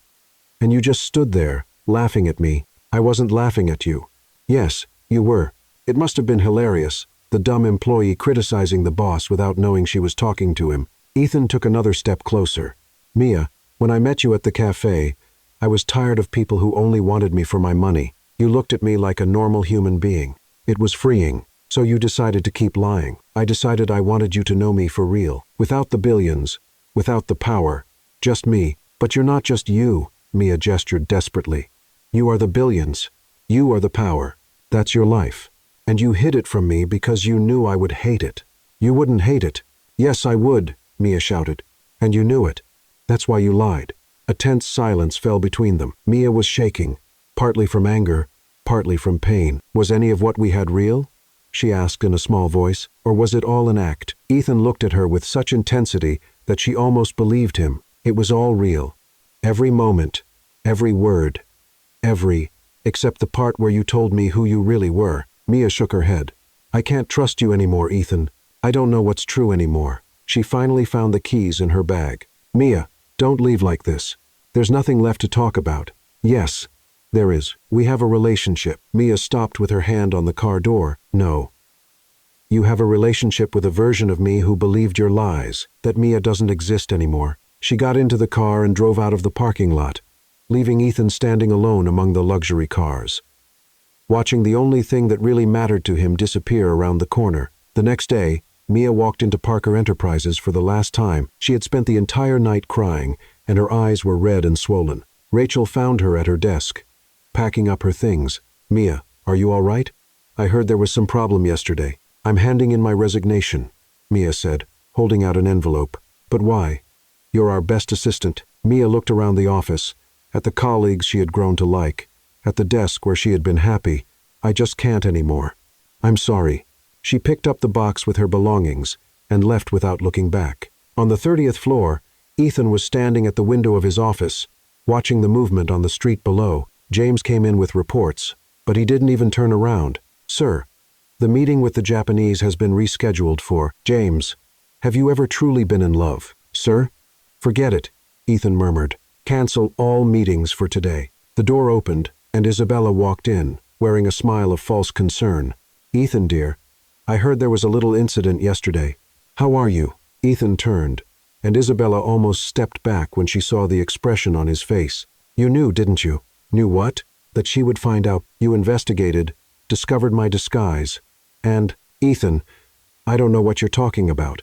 And you just stood there, laughing at me. I wasn't laughing at you. Yes, you were. It must have been hilarious, the dumb employee criticizing the boss without knowing she was talking to him. Ethan took another step closer. Mia, when I met you at the cafe, I was tired of people who only wanted me for my money. You looked at me like a normal human being. It was freeing. So you decided to keep lying. I decided I wanted you to know me for real. Without the billions. Without the power. Just me. But you're not just you, Mia gestured desperately. You are the billions. You are the power. That's your life. And you hid it from me because you knew I would hate it. You wouldn't hate it. Yes, I would, Mia shouted. And you knew it. That's why you lied. A tense silence fell between them. Mia was shaking, partly from anger, partly from pain. Was any of what we had real? She asked in a small voice, or was it all an act? Ethan looked at her with such intensity that she almost believed him. It was all real. Every moment, every word, except the part where you told me who you really were. Mia shook her head. I can't trust you anymore, Ethan. I don't know what's true anymore. She finally found the keys in her bag. Mia, don't leave like this. There's nothing left to talk about. Yes, there is. We have a relationship. Mia stopped with her hand on the car door. No. You have a relationship with a version of me who believed your lies, that Mia doesn't exist anymore. She got into the car and drove out of the parking lot, leaving Ethan standing alone among the luxury cars, watching the only thing that really mattered to him disappear around the corner. The next day, Mia walked into Parker Enterprises for the last time. She had spent the entire night crying, and her eyes were red and swollen. Rachel found her at her desk, packing up her things. Mia, are you all right? I heard there was some problem yesterday. I'm handing in my resignation. Mia said, holding out an envelope. But why? You're our best assistant. Mia looked around the office, at the colleagues she had grown to like, at the desk where she had been happy. I just can't anymore. I'm sorry. She picked up the box with her belongings and left without looking back. On the 30th floor, Ethan was standing at the window of his office, watching the movement on the street below. James came in with reports, but he didn't even turn around. Sir, the meeting with the Japanese has been rescheduled for. James, have you ever truly been in love? Sir? Forget it, Ethan murmured. Cancel all meetings for today. The door opened, and Isabella walked in, wearing a smile of false concern. Ethan, dear, I heard there was a little incident yesterday. How are you? Ethan turned, and Isabella almost stepped back when she saw the expression on his face. You knew, didn't you? Knew what? That she would find out. You investigated, discovered my disguise, and, Ethan, I don't know what you're talking about.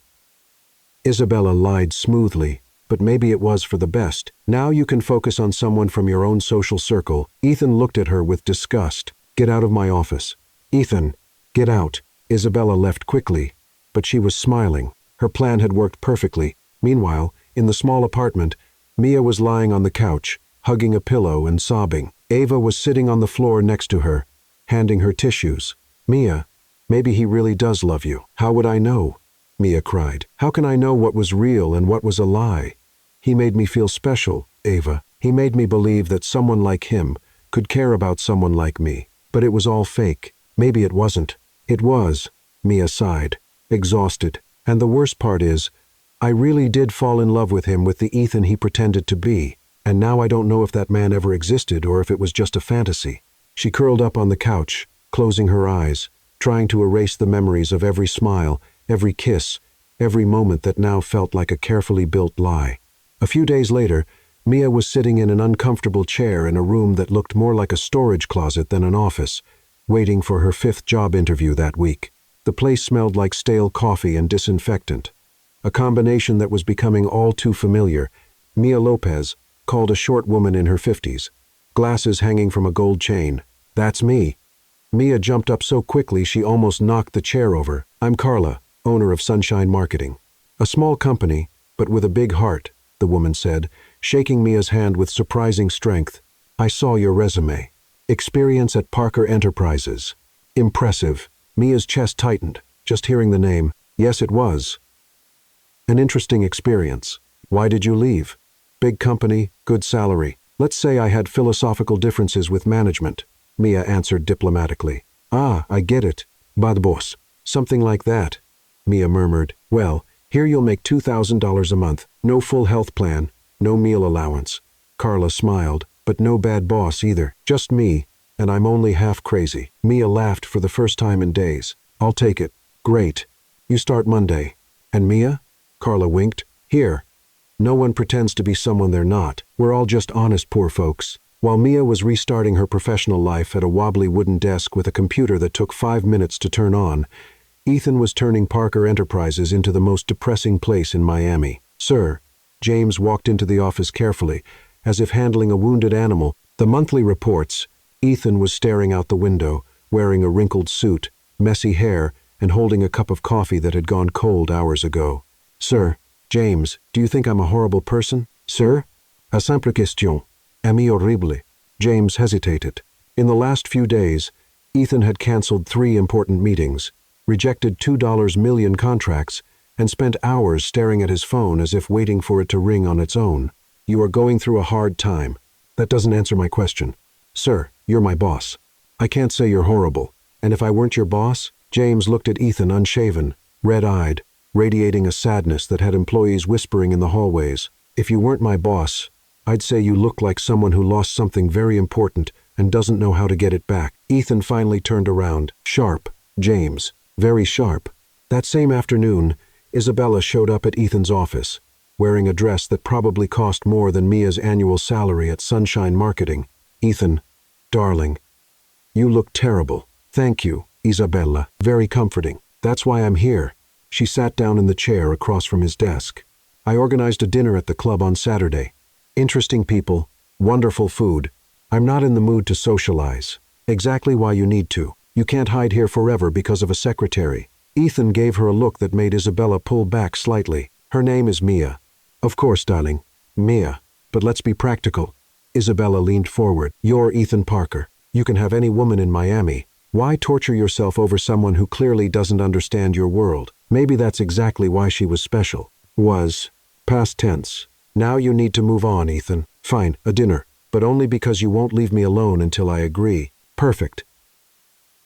Isabella lied smoothly, but maybe it was for the best. Now you can focus on someone from your own social circle. Ethan looked at her with disgust. Get out of my office. Ethan, get out. Isabella left quickly, but she was smiling. Her plan had worked perfectly. Meanwhile, in the small apartment, Mia was lying on the couch, hugging a pillow and sobbing. Ava was sitting on the floor next to her, handing her tissues. Mia, maybe he really does love you. How would I know? Mia cried. How can I know what was real and what was a lie? He made me feel special, Ava. He made me believe that someone like him could care about someone like me. But it was all fake. Maybe it wasn't. It was, Mia sighed, exhausted. And the worst part is, I really did fall in love with him with the Ethan he pretended to be. And now I don't know if that man ever existed or if it was just a fantasy. She curled up on the couch, closing her eyes, trying to erase the memories of every smile, every kiss, every moment that now felt like a carefully built lie. A few days later, Mia was sitting in an uncomfortable chair in a room that looked more like a storage closet than an office, waiting for her 5th job interview that week. The place smelled like stale coffee and disinfectant, a combination that was becoming all too familiar. Mia Lopez, called a short woman in her 50s, glasses hanging from a gold chain. That's me. Mia jumped up so quickly she almost knocked the chair over. I'm Carla, owner of Sunshine Marketing. A small company, but with a big heart, the woman said, shaking Mia's hand with surprising strength. I saw your resume. Experience at Parker Enterprises. Impressive. Mia's chest tightened, just hearing the name. Yes, it was. An interesting experience. Why did you leave? Big company, good salary. Let's say I had philosophical differences with management, Mia answered diplomatically. Ah, I get it. Bad boss. Something like that, Mia murmured. Well, here you'll make $2,000 a month. No full health plan, no meal allowance. Carla smiled, but no bad boss either. Just me, and I'm only half crazy. Mia laughed for the first time in days. I'll take it. Great. You start Monday. And Mia? Carla winked. Here. No one pretends to be someone they're not. We're all just honest poor folks. While Mia was restarting her professional life at a wobbly wooden desk with a computer that took 5 minutes to turn on, Ethan was turning Parker Enterprises into the most depressing place in Miami. Sir, James walked into the office carefully, as if handling a wounded animal. The monthly reports. Ethan was staring out the window, wearing a wrinkled suit, messy hair, and holding a cup of coffee that had gone cold hours ago. Sir, James, do you think I'm a horrible person? Sir? A simple question. Ami horrible. James hesitated. In the last few days, Ethan had canceled 3 important meetings, rejected $2 million contracts, and spent hours staring at his phone as if waiting for it to ring on its own. You are going through a hard time. That doesn't answer my question. Sir, you're my boss. I can't say you're horrible. And if I weren't your boss? James looked at Ethan unshaven, red-eyed, radiating a sadness that had employees whispering in the hallways. If you weren't my boss, I'd say you look like someone who lost something very important and doesn't know how to get it back. Ethan finally turned around. Sharp, James. Very sharp. That same afternoon, Isabella showed up at Ethan's office, wearing a dress that probably cost more than Mia's annual salary at Sunshine Marketing. Ethan, darling, you look terrible. Thank you, Isabella. Very comforting. That's why I'm here. She sat down in the chair across from his desk. I organized a dinner at the club on Saturday. Interesting people, wonderful food. I'm not in the mood to socialize. Exactly why you need to. You can't hide here forever because of a secretary. Ethan gave her a look that made Isabella pull back slightly. Her name is Mia. Of course, darling. Mia. But let's be practical. Isabella leaned forward. You're Ethan Parker. You can have any woman in Miami. Why torture yourself over someone who clearly doesn't understand your world? Maybe that's exactly why she was special. Was. Past tense. Now you need to move on, Ethan. Fine, a dinner. But only because you won't leave me alone until I agree. Perfect.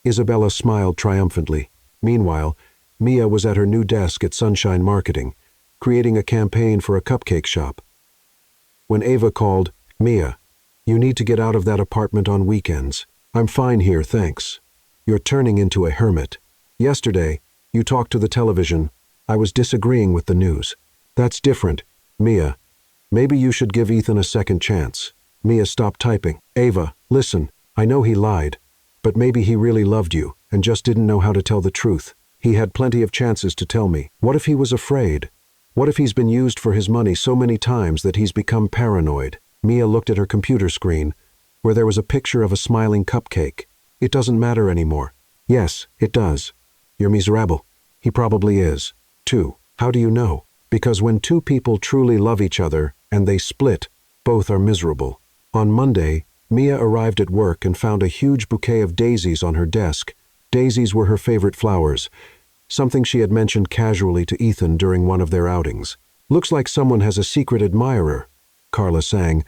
Isabella smiled triumphantly. Meanwhile, Mia was at her new desk at Sunshine Marketing, creating a campaign for a cupcake shop. When Ava called, Mia, you need to get out of that apartment on weekends. I'm fine here, thanks. You're turning into a hermit. Yesterday, you talked to the television. I was disagreeing with the news. That's different. Mia, maybe you should give Ethan a second chance. Mia stopped typing. Ava, listen, I know he lied, but maybe he really loved you and just didn't know how to tell the truth. He had plenty of chances to tell me. What if he was afraid? What if he's been used for his money so many times that he's become paranoid? Mia looked at her computer screen, where there was a picture of a smiling cupcake. It doesn't matter anymore. Yes, it does. You're miserable. He probably is. 2. How do you know? Because when two people truly love each other and they split, both are miserable. On Monday, Mia arrived at work and found a huge bouquet of daisies on her desk. Daisies were her favorite flowers, something she had mentioned casually to Ethan during one of their outings. Looks like someone has a secret admirer, Carla sang.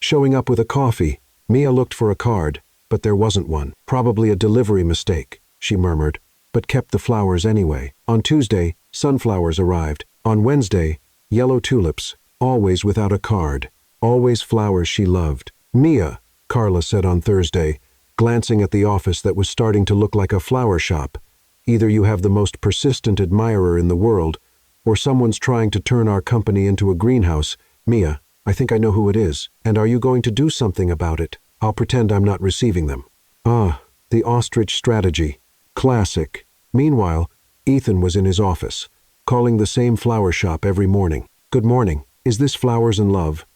Showing up with a coffee, Mia looked for a card, but there wasn't one. Probably a delivery mistake, she murmured, but kept the flowers anyway. On Tuesday, sunflowers arrived. On Wednesday, yellow tulips, always without a card. Always flowers she loved. Mia, Carla said on Thursday, glancing at the office that was starting to look like a flower shop. Either you have the most persistent admirer in the world, or someone's trying to turn our company into a greenhouse. Mia, I think I know who it is. And are you going to do something about it? I'll pretend I'm not receiving them. Ah, the ostrich strategy. Classic. Meanwhile, Ethan was in his office, calling the same flower shop every morning. Good morning. Is this Flowers and Love?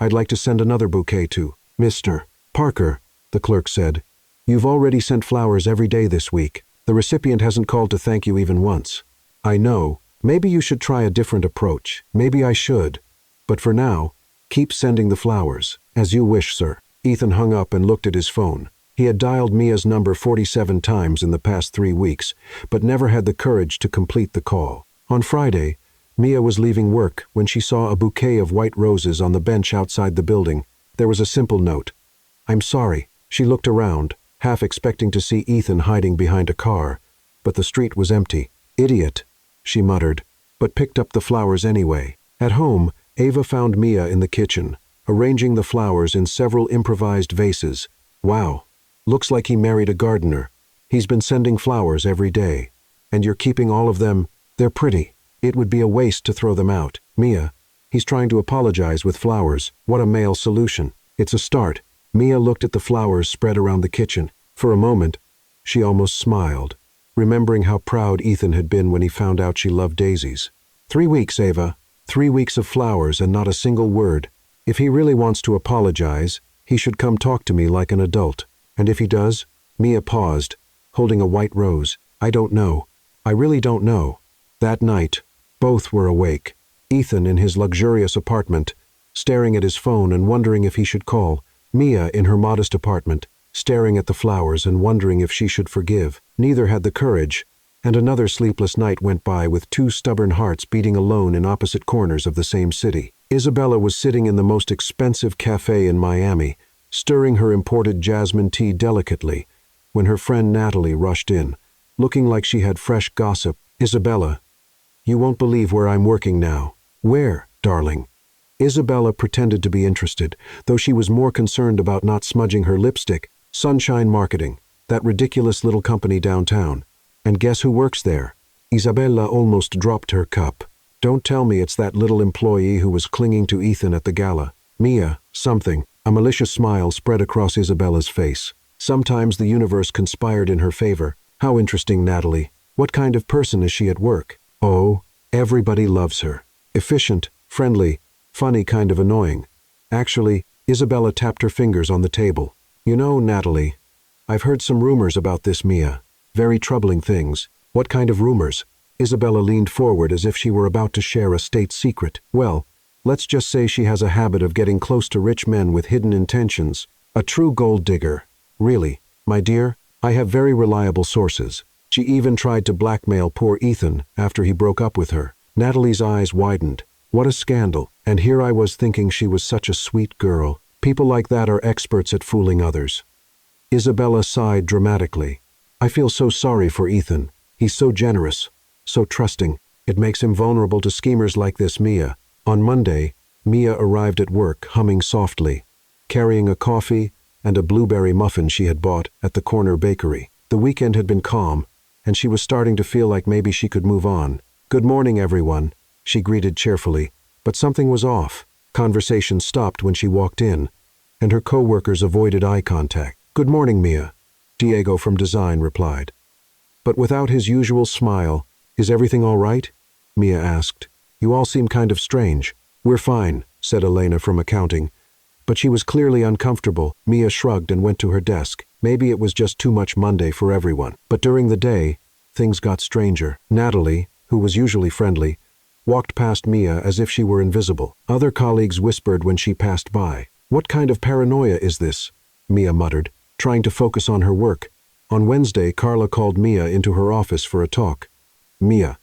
I'd like to send another bouquet to Mr. Parker, the clerk said. You've already sent flowers every day this week. The recipient hasn't called to thank you even once. I know. Maybe you should try a different approach. Maybe I should. But for now, keep sending the flowers. As you wish, sir. Ethan hung up and looked at his phone. He had dialed Mia's number 47 times in the past 3 weeks, but never had the courage to complete the call. On Friday, Mia was leaving work when she saw a bouquet of white roses on the bench outside the building. There was a simple note. I'm sorry. She looked around, half expecting to see Ethan hiding behind a car, but the street was empty. Idiot, she muttered, but picked up the flowers anyway. At home, Ava found Mia in the kitchen, arranging the flowers in several improvised vases. Wow, looks like he married a gardener. He's been sending flowers every day. And you're keeping all of them? They're pretty. It would be a waste to throw them out. Mia, he's trying to apologize with flowers. What a male solution. It's a start. Mia looked at the flowers spread around the kitchen. For a moment, she almost smiled, remembering how proud Ethan had been when he found out she loved daisies. 3 weeks, Ava. 3 weeks of flowers and not a single word. If he really wants to apologize, he should come talk to me like an adult. And if he does? Mia paused, holding a white rose. I don't know. I really don't know. That night, both were awake. Ethan in his luxurious apartment, staring at his phone and wondering if he should call. Mia in her modest apartment, staring at the flowers and wondering if she should forgive. Neither had the courage, and another sleepless night went by with 2 stubborn hearts beating alone in opposite corners of the same city. Isabella was sitting in the most expensive cafe in Miami, stirring her imported jasmine tea delicately, when her friend Natalie rushed in, looking like she had fresh gossip. Isabella, you won't believe where I'm working now. Where, darling? Isabella pretended to be interested, though she was more concerned about not smudging her lipstick. Sunshine Marketing, that ridiculous little company downtown. And guess who works there? Isabella almost dropped her cup. Don't tell me it's that little employee who was clinging to Ethan at the gala. Mia, something. A malicious smile spread across Isabella's face. Sometimes the universe conspired in her favor. How interesting, Natalie. What kind of person is she at work? Oh, everybody loves her. Efficient, friendly, funny, kind of annoying. Actually, Isabella tapped her fingers on the table. You know, Natalie, I've heard some rumors about this Mia. Very troubling things. What kind of rumors? Isabella leaned forward as if she were about to share a state secret. Well, let's just say she has a habit of getting close to rich men with hidden intentions. A true gold digger. Really, my dear, I have very reliable sources. She even tried to blackmail poor Ethan after he broke up with her. Natalie's eyes widened. What a scandal. And here I was thinking she was such a sweet girl. People like that are experts at fooling others. Isabella sighed dramatically. I feel so sorry for Ethan. He's so generous, so trusting. It makes him vulnerable to schemers like this Mia. On Monday, Mia arrived at work humming softly, carrying a coffee and a blueberry muffin she had bought at the corner bakery. The weekend had been calm, and she was starting to feel like maybe she could move on. Good morning, everyone, she greeted cheerfully, but something was off. Conversation stopped when she walked in, and her co-workers avoided eye contact. Good morning, Mia, Diego from design replied. But without his usual smile. Is everything all right? Mia asked. You all seem kind of strange. We're fine, said Elena from accounting. But she was clearly uncomfortable. Mia shrugged and went to her desk. Maybe it was just too much Monday for everyone. But during the day, things got stranger. Natalie, who was usually friendly, walked past Mia as if she were invisible. Other colleagues whispered when she passed by. What kind of paranoia is this? Mia muttered, trying to focus on her work. On Wednesday, Carla called Mia into her office for a talk. Mia,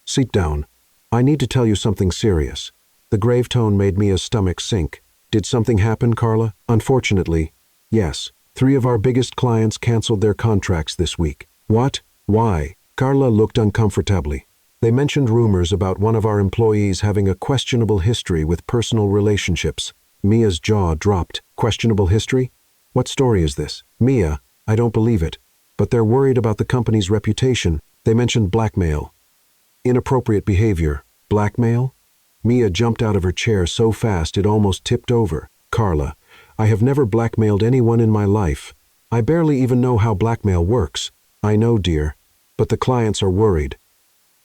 sit down. I need to tell you something serious. The grave tone made Mia's stomach sink. Did something happen, Carla? Unfortunately, yes. 3 of our biggest clients canceled their contracts this week. What? Why? Carla looked uncomfortably. They mentioned rumors about one of our employees having a questionable history with personal relationships. Mia's jaw dropped. Questionable history? What story is this? Mia, I don't believe it. But they're worried about the company's reputation. They mentioned blackmail. Inappropriate behavior. Blackmail? Mia jumped out of her chair so fast it almost tipped over. Carla, I have never blackmailed anyone in my life. I barely even know how blackmail works. I know, dear, but the clients are worried.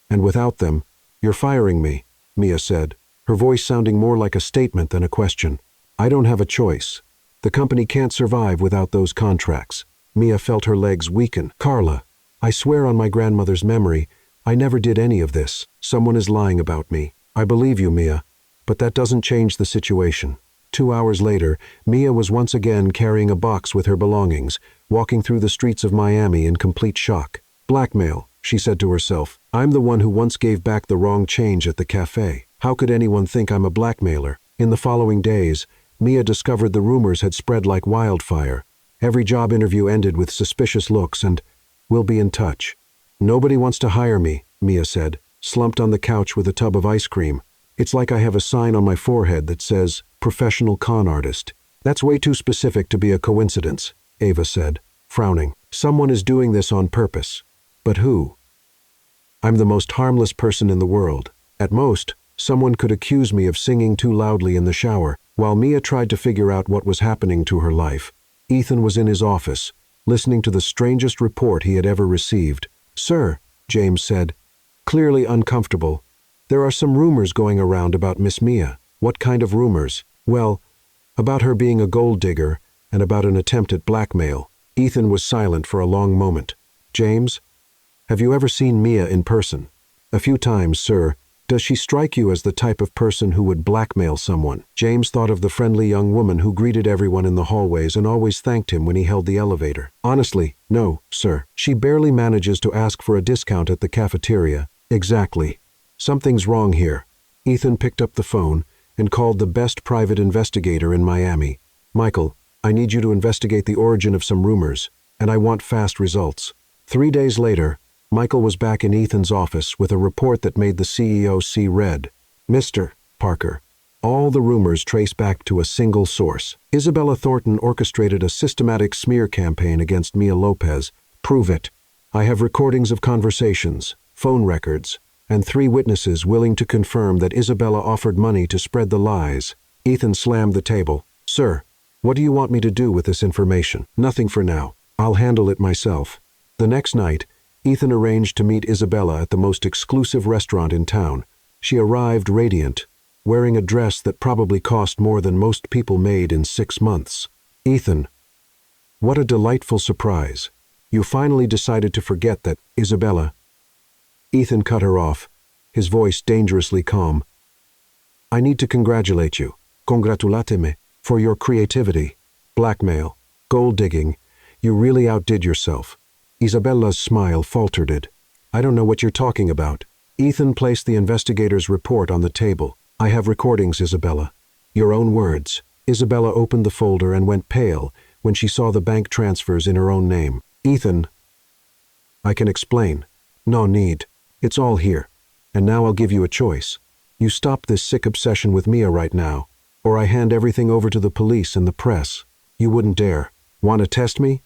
And without them, you're firing me, Mia said, her voice sounding more like a statement than a question. I don't have a choice. The company can't survive without those contracts. Mia felt her legs weaken. Carla, I swear on my grandmother's memory, I never did any of this. Someone is lying about me. I believe you, Mia, but that doesn't change the situation. 2 hours later, Mia was once again carrying a box with her belongings, walking through the streets of Miami in complete shock. Blackmail, she said to herself. I'm the one who once gave back the wrong change at the cafe. How could anyone think I'm a blackmailer? In the following days, Mia discovered the rumors had spread like wildfire. Every job interview ended with suspicious looks and, we'll be in touch. Nobody wants to hire me, Mia said, slumped on the couch with a tub of ice cream. It's like I have a sign on my forehead that says, professional con artist. That's way too specific to be a coincidence, Ava said, frowning. Someone is doing this on purpose. But who? I'm the most harmless person in the world. At most, someone could accuse me of singing too loudly in the shower. While Mia tried to figure out what was happening to her life, Ethan was in his office, listening to the strangest report he had ever received. Sir, James said, clearly uncomfortable, there are some rumors going around about Miss Mia. What kind of rumors? Well, about her being a gold digger and about an attempt at blackmail. Ethan was silent for a long moment. James, have you ever seen Mia in person? A few times, sir. Does she strike you as the type of person who would blackmail someone? James thought of the friendly young woman who greeted everyone in the hallways and always thanked him when he held the elevator. Honestly, no, sir. She barely manages to ask for a discount at the cafeteria. Exactly. Something's wrong here. Ethan picked up the phone and called the best private investigator in Miami. Michael, I need you to investigate the origin of some rumors, and I want fast results. 3 days later, Michael was back in Ethan's office with a report that made the CEO see red. Mr. Parker, all the rumors trace back to a single source. Isabella Thornton orchestrated a systematic smear campaign against Mia Lopez. Prove it. I have recordings of conversations, phone records, and 3 witnesses willing to confirm that Isabella offered money to spread the lies. Ethan slammed the table. Sir, what do you want me to do with this information? Nothing for now. I'll handle it myself. The next night, Ethan arranged to meet Isabella at the most exclusive restaurant in town. She arrived radiant, wearing a dress that probably cost more than most people made in 6 months. Ethan, what a delightful surprise. You finally decided to forget that, Isabella. Ethan cut her off, his voice dangerously calm. I need to congratulate you, congratulatemi, for your creativity, blackmail, gold digging. You really outdid yourself. Isabella's smile faltered. I don't know what you're talking about. Ethan placed the investigator's report on the table. I have recordings, Isabella. Your own words. Isabella opened the folder and went pale when she saw the bank transfers in her own name. Ethan, I can explain. No need. It's all here. And now I'll give you a choice. You stop this sick obsession with Mia right now, or I hand everything over to the police and the press. You wouldn't dare. Want to test me?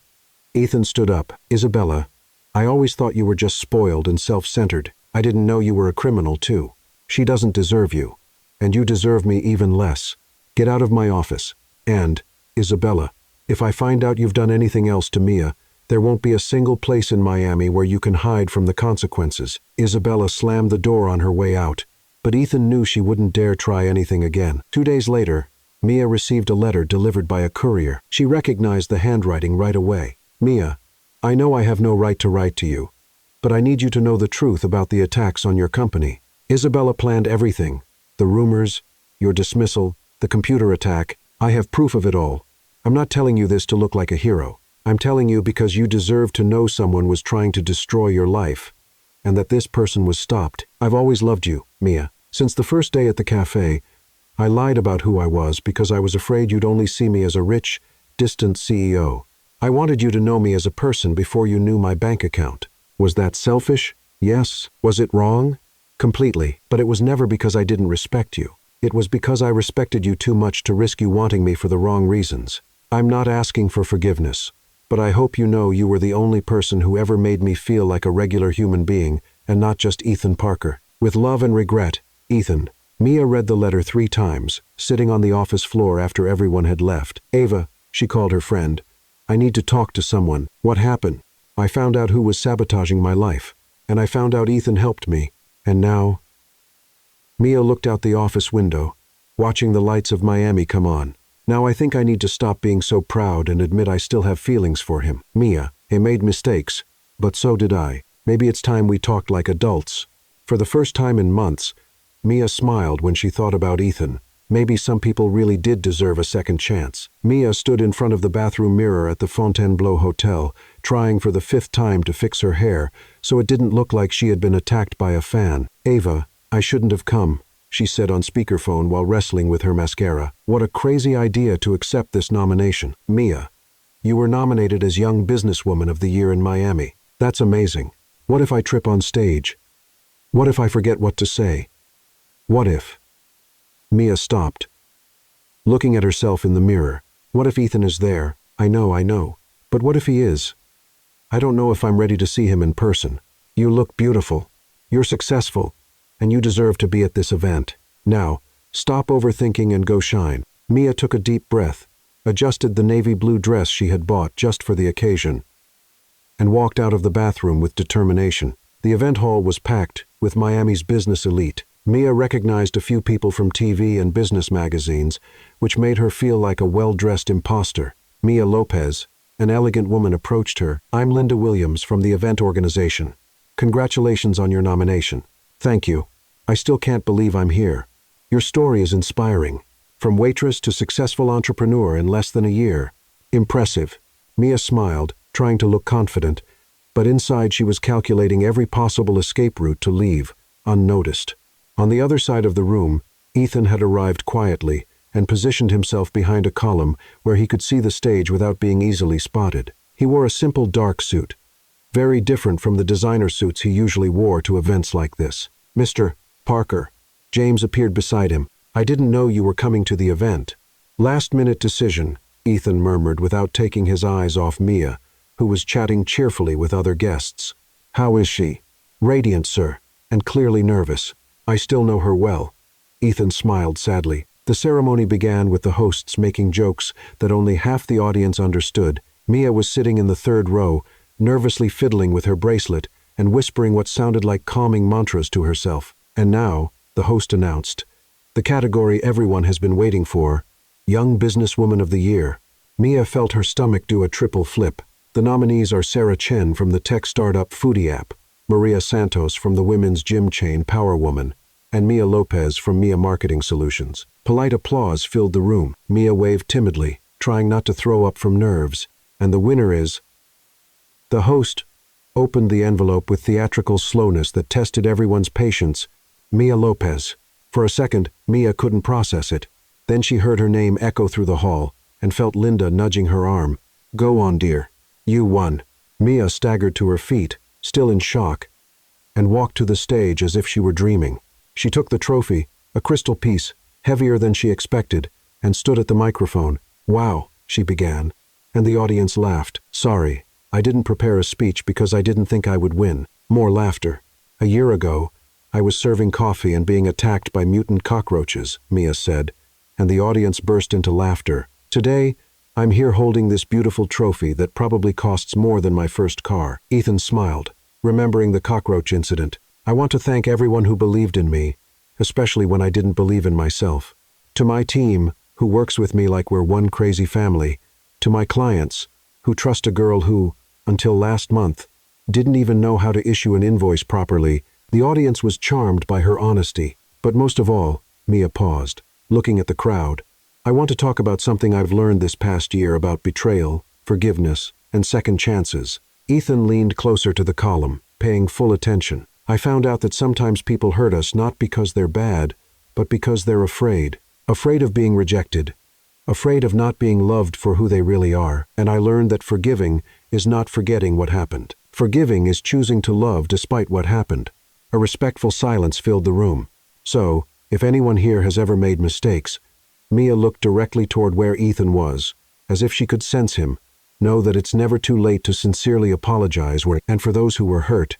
Ethan stood up. Isabella, I always thought you were just spoiled and self-centered. I didn't know you were a criminal, too. She doesn't deserve you. And you deserve me even less. Get out of my office. And, Isabella, if I find out you've done anything else to Mia, there won't be a single place in Miami where you can hide from the consequences. Isabella slammed the door on her way out, but Ethan knew she wouldn't dare try anything again. 2 days later, Mia received a letter delivered by a courier. She recognized the handwriting right away. Mia, I know I have no right to write to you, but I need you to know the truth about the attacks on your company. Isabella planned everything. The rumors, your dismissal, the computer attack. I have proof of it all. I'm not telling you this to look like a hero. I'm telling you because you deserve to know someone was trying to destroy your life, and that this person was stopped. I've always loved you, Mia. Since the first day at the cafe, I lied about who I was because I was afraid you'd only see me as a rich, distant CEO. I wanted you to know me as a person before you knew my bank account. Was that selfish? Yes. Was it wrong? Completely. But it was never because I didn't respect you. It was because I respected you too much to risk you wanting me for the wrong reasons. I'm not asking for forgiveness, but I hope you know you were the only person who ever made me feel like a regular human being and not just Ethan Parker. With love and regret, Ethan. Mia read the letter 3 times, sitting on the office floor after everyone had left. Ava, she called her friend. I need to talk to someone. What happened? I found out who was sabotaging my life, and I found out Ethan helped me. And now... Mia looked out the office window, watching the lights of Miami come on. Now I think I need to stop being so proud and admit I still have feelings for him. Mia, he made mistakes, but so did I. Maybe it's time we talked like adults. For the first time in months, Mia smiled when she thought about Ethan. Maybe some people really did deserve a second chance. Mia stood in front of the bathroom mirror at the Fontainebleau Hotel, trying for the 5th time to fix her hair so it didn't look like she had been attacked by a fan. Ava, I shouldn't have come, she said on speakerphone while wrestling with her mascara. What a crazy idea to accept this nomination. Mia, you were nominated as Young Businesswoman of the Year in Miami. That's amazing. What if I trip on stage? What if I forget what to say? What if? Mia stopped, looking at herself in the mirror. What if Ethan is there? I know. But what if he is? I don't know if I'm ready to see him in person. You look beautiful. You're successful. And you deserve to be at this event. Now, stop overthinking and go shine. Mia took a deep breath, adjusted the navy blue dress she had bought just for the occasion, and walked out of the bathroom with determination. The event hall was packed with Miami's business elite. Mia recognized a few people from TV and business magazines, which made her feel like a well-dressed imposter. Mia Lopez, an elegant woman, approached her. I'm Linda Williams from the event organization. Congratulations on your nomination. Thank you. I still can't believe I'm here. Your story is inspiring. From waitress to successful entrepreneur in less than a year. Impressive. Mia smiled, trying to look confident, but inside she was calculating every possible escape route to leave, unnoticed. On the other side of the room, Ethan had arrived quietly and positioned himself behind a column where he could see the stage without being easily spotted. He wore a simple dark suit, very different from the designer suits he usually wore to events like this. Mr. Parker. James appeared beside him. I didn't know you were coming to the event. Last-minute decision, Ethan murmured without taking his eyes off Mia, who was chatting cheerfully with other guests. How is she? Radiant, sir, and clearly nervous. I still know her well. Ethan smiled sadly. The ceremony began with the hosts making jokes that only half the audience understood. Mia was sitting in the 3rd row, nervously fiddling with her bracelet and whispering what sounded like calming mantras to herself. And now, the host announced, the category everyone has been waiting for, Young Businesswoman of the Year. Mia felt her stomach do a triple flip. The nominees are Sarah Chen from the tech startup Foodie app, Maria Santos from the women's gym chain Power Woman, and Mia Lopez from Mia Marketing Solutions. Polite applause filled the room. Mia waved timidly, trying not to throw up from nerves. And the winner is... The host opened the envelope with theatrical slowness that tested everyone's patience. Mia Lopez. For a second, Mia couldn't process it. Then she heard her name echo through the hall and felt Linda nudging her arm. Go on, dear. You won. Mia staggered to her feet, still in shock, and walked to the stage as if she were dreaming. She took the trophy, a crystal piece, heavier than she expected, and stood at the microphone. Wow, she began, and the audience laughed. Sorry, I didn't prepare a speech because I didn't think I would win. More laughter. A year ago, I was serving coffee and being attacked by mutant cockroaches, Mia said, and the audience burst into laughter. Today, I'm here holding this beautiful trophy that probably costs more than my first car. Ethan smiled, remembering the cockroach incident. I want to thank everyone who believed in me, especially when I didn't believe in myself. To my team, who works with me like we're one crazy family. To my clients, who trust a girl who, until last month, didn't even know how to issue an invoice properly. The audience was charmed by her honesty. But most of all, Mia paused, looking at the crowd. I want to talk about something I've learned this past year about betrayal, forgiveness, and second chances. Ethan leaned closer to the column, paying full attention. I found out that sometimes people hurt us not because they're bad, but because they're afraid. Afraid of being rejected. Afraid of not being loved for who they really are. And I learned that forgiving is not forgetting what happened. Forgiving is choosing to love despite what happened. A respectful silence filled the room. So, if anyone here has ever made mistakes, Mia looked directly toward where Ethan was, as if she could sense him. Know that it's never too late to sincerely apologize, and for those who were hurt,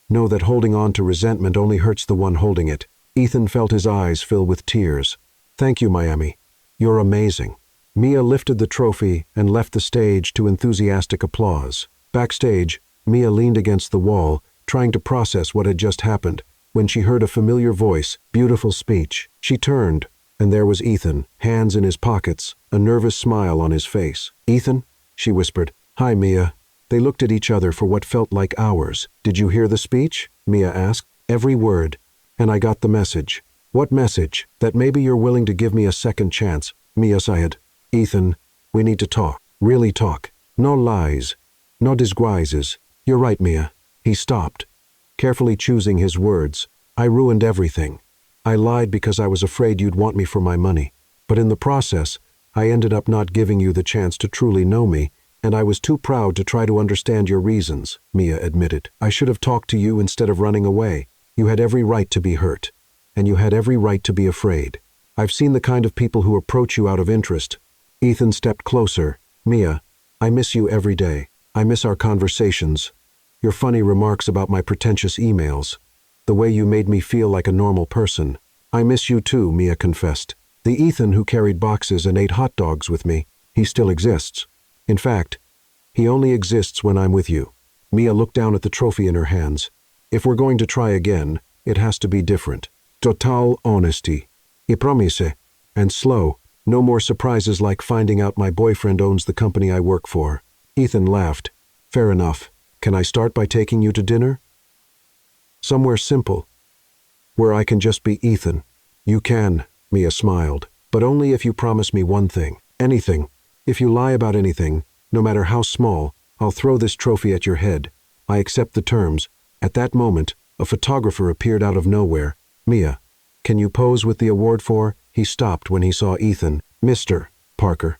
know that holding on to resentment only hurts the one holding it. Ethan felt his eyes fill with tears. Thank you, Miami. You're amazing. Mia lifted the trophy and left the stage to enthusiastic applause. Backstage, Mia leaned against the wall, trying to process what had just happened, when she heard a familiar voice, beautiful speech. She turned, and there was Ethan, hands in his pockets, a nervous smile on his face. Ethan? She whispered. Hi, Mia. They looked at each other for what felt like hours. Did you hear the speech? Mia asked. Every word. And I got the message. What message? That maybe you're willing to give me a second chance. Mia sighed. Ethan, we need to talk. Really talk. No lies. No disguises. You're right, Mia. He stopped, carefully choosing his words. I ruined everything. I lied because I was afraid you'd want me for my money. But in the process, I ended up not giving you the chance to truly know me, and I was too proud to try to understand your reasons, Mia admitted. I should have talked to you instead of running away. You had every right to be hurt, and you had every right to be afraid. I've seen the kind of people who approach you out of interest. Ethan stepped closer. Mia, I miss you every day. I miss our conversations, your funny remarks about my pretentious emails, the way you made me feel like a normal person. I miss you too, Mia confessed. The Ethan who carried boxes and ate hot dogs with me, he still exists. In fact, he only exists when I'm with you. Mia looked down at the trophy in her hands. If we're going to try again, it has to be different. Total honesty. I promise. And slow. No more surprises like finding out my boyfriend owns the company I work for. Ethan laughed. Fair enough. Can I start by taking you to dinner? Somewhere simple, where I can just be Ethan. You can, Mia smiled, but only if you promise me one thing. Anything. If you lie about anything, no matter how small, I'll throw this trophy at your head. I accept the terms. At that moment, a photographer appeared out of nowhere. Mia, can you pose with the award for? He stopped when he saw Ethan. Mr. Parker.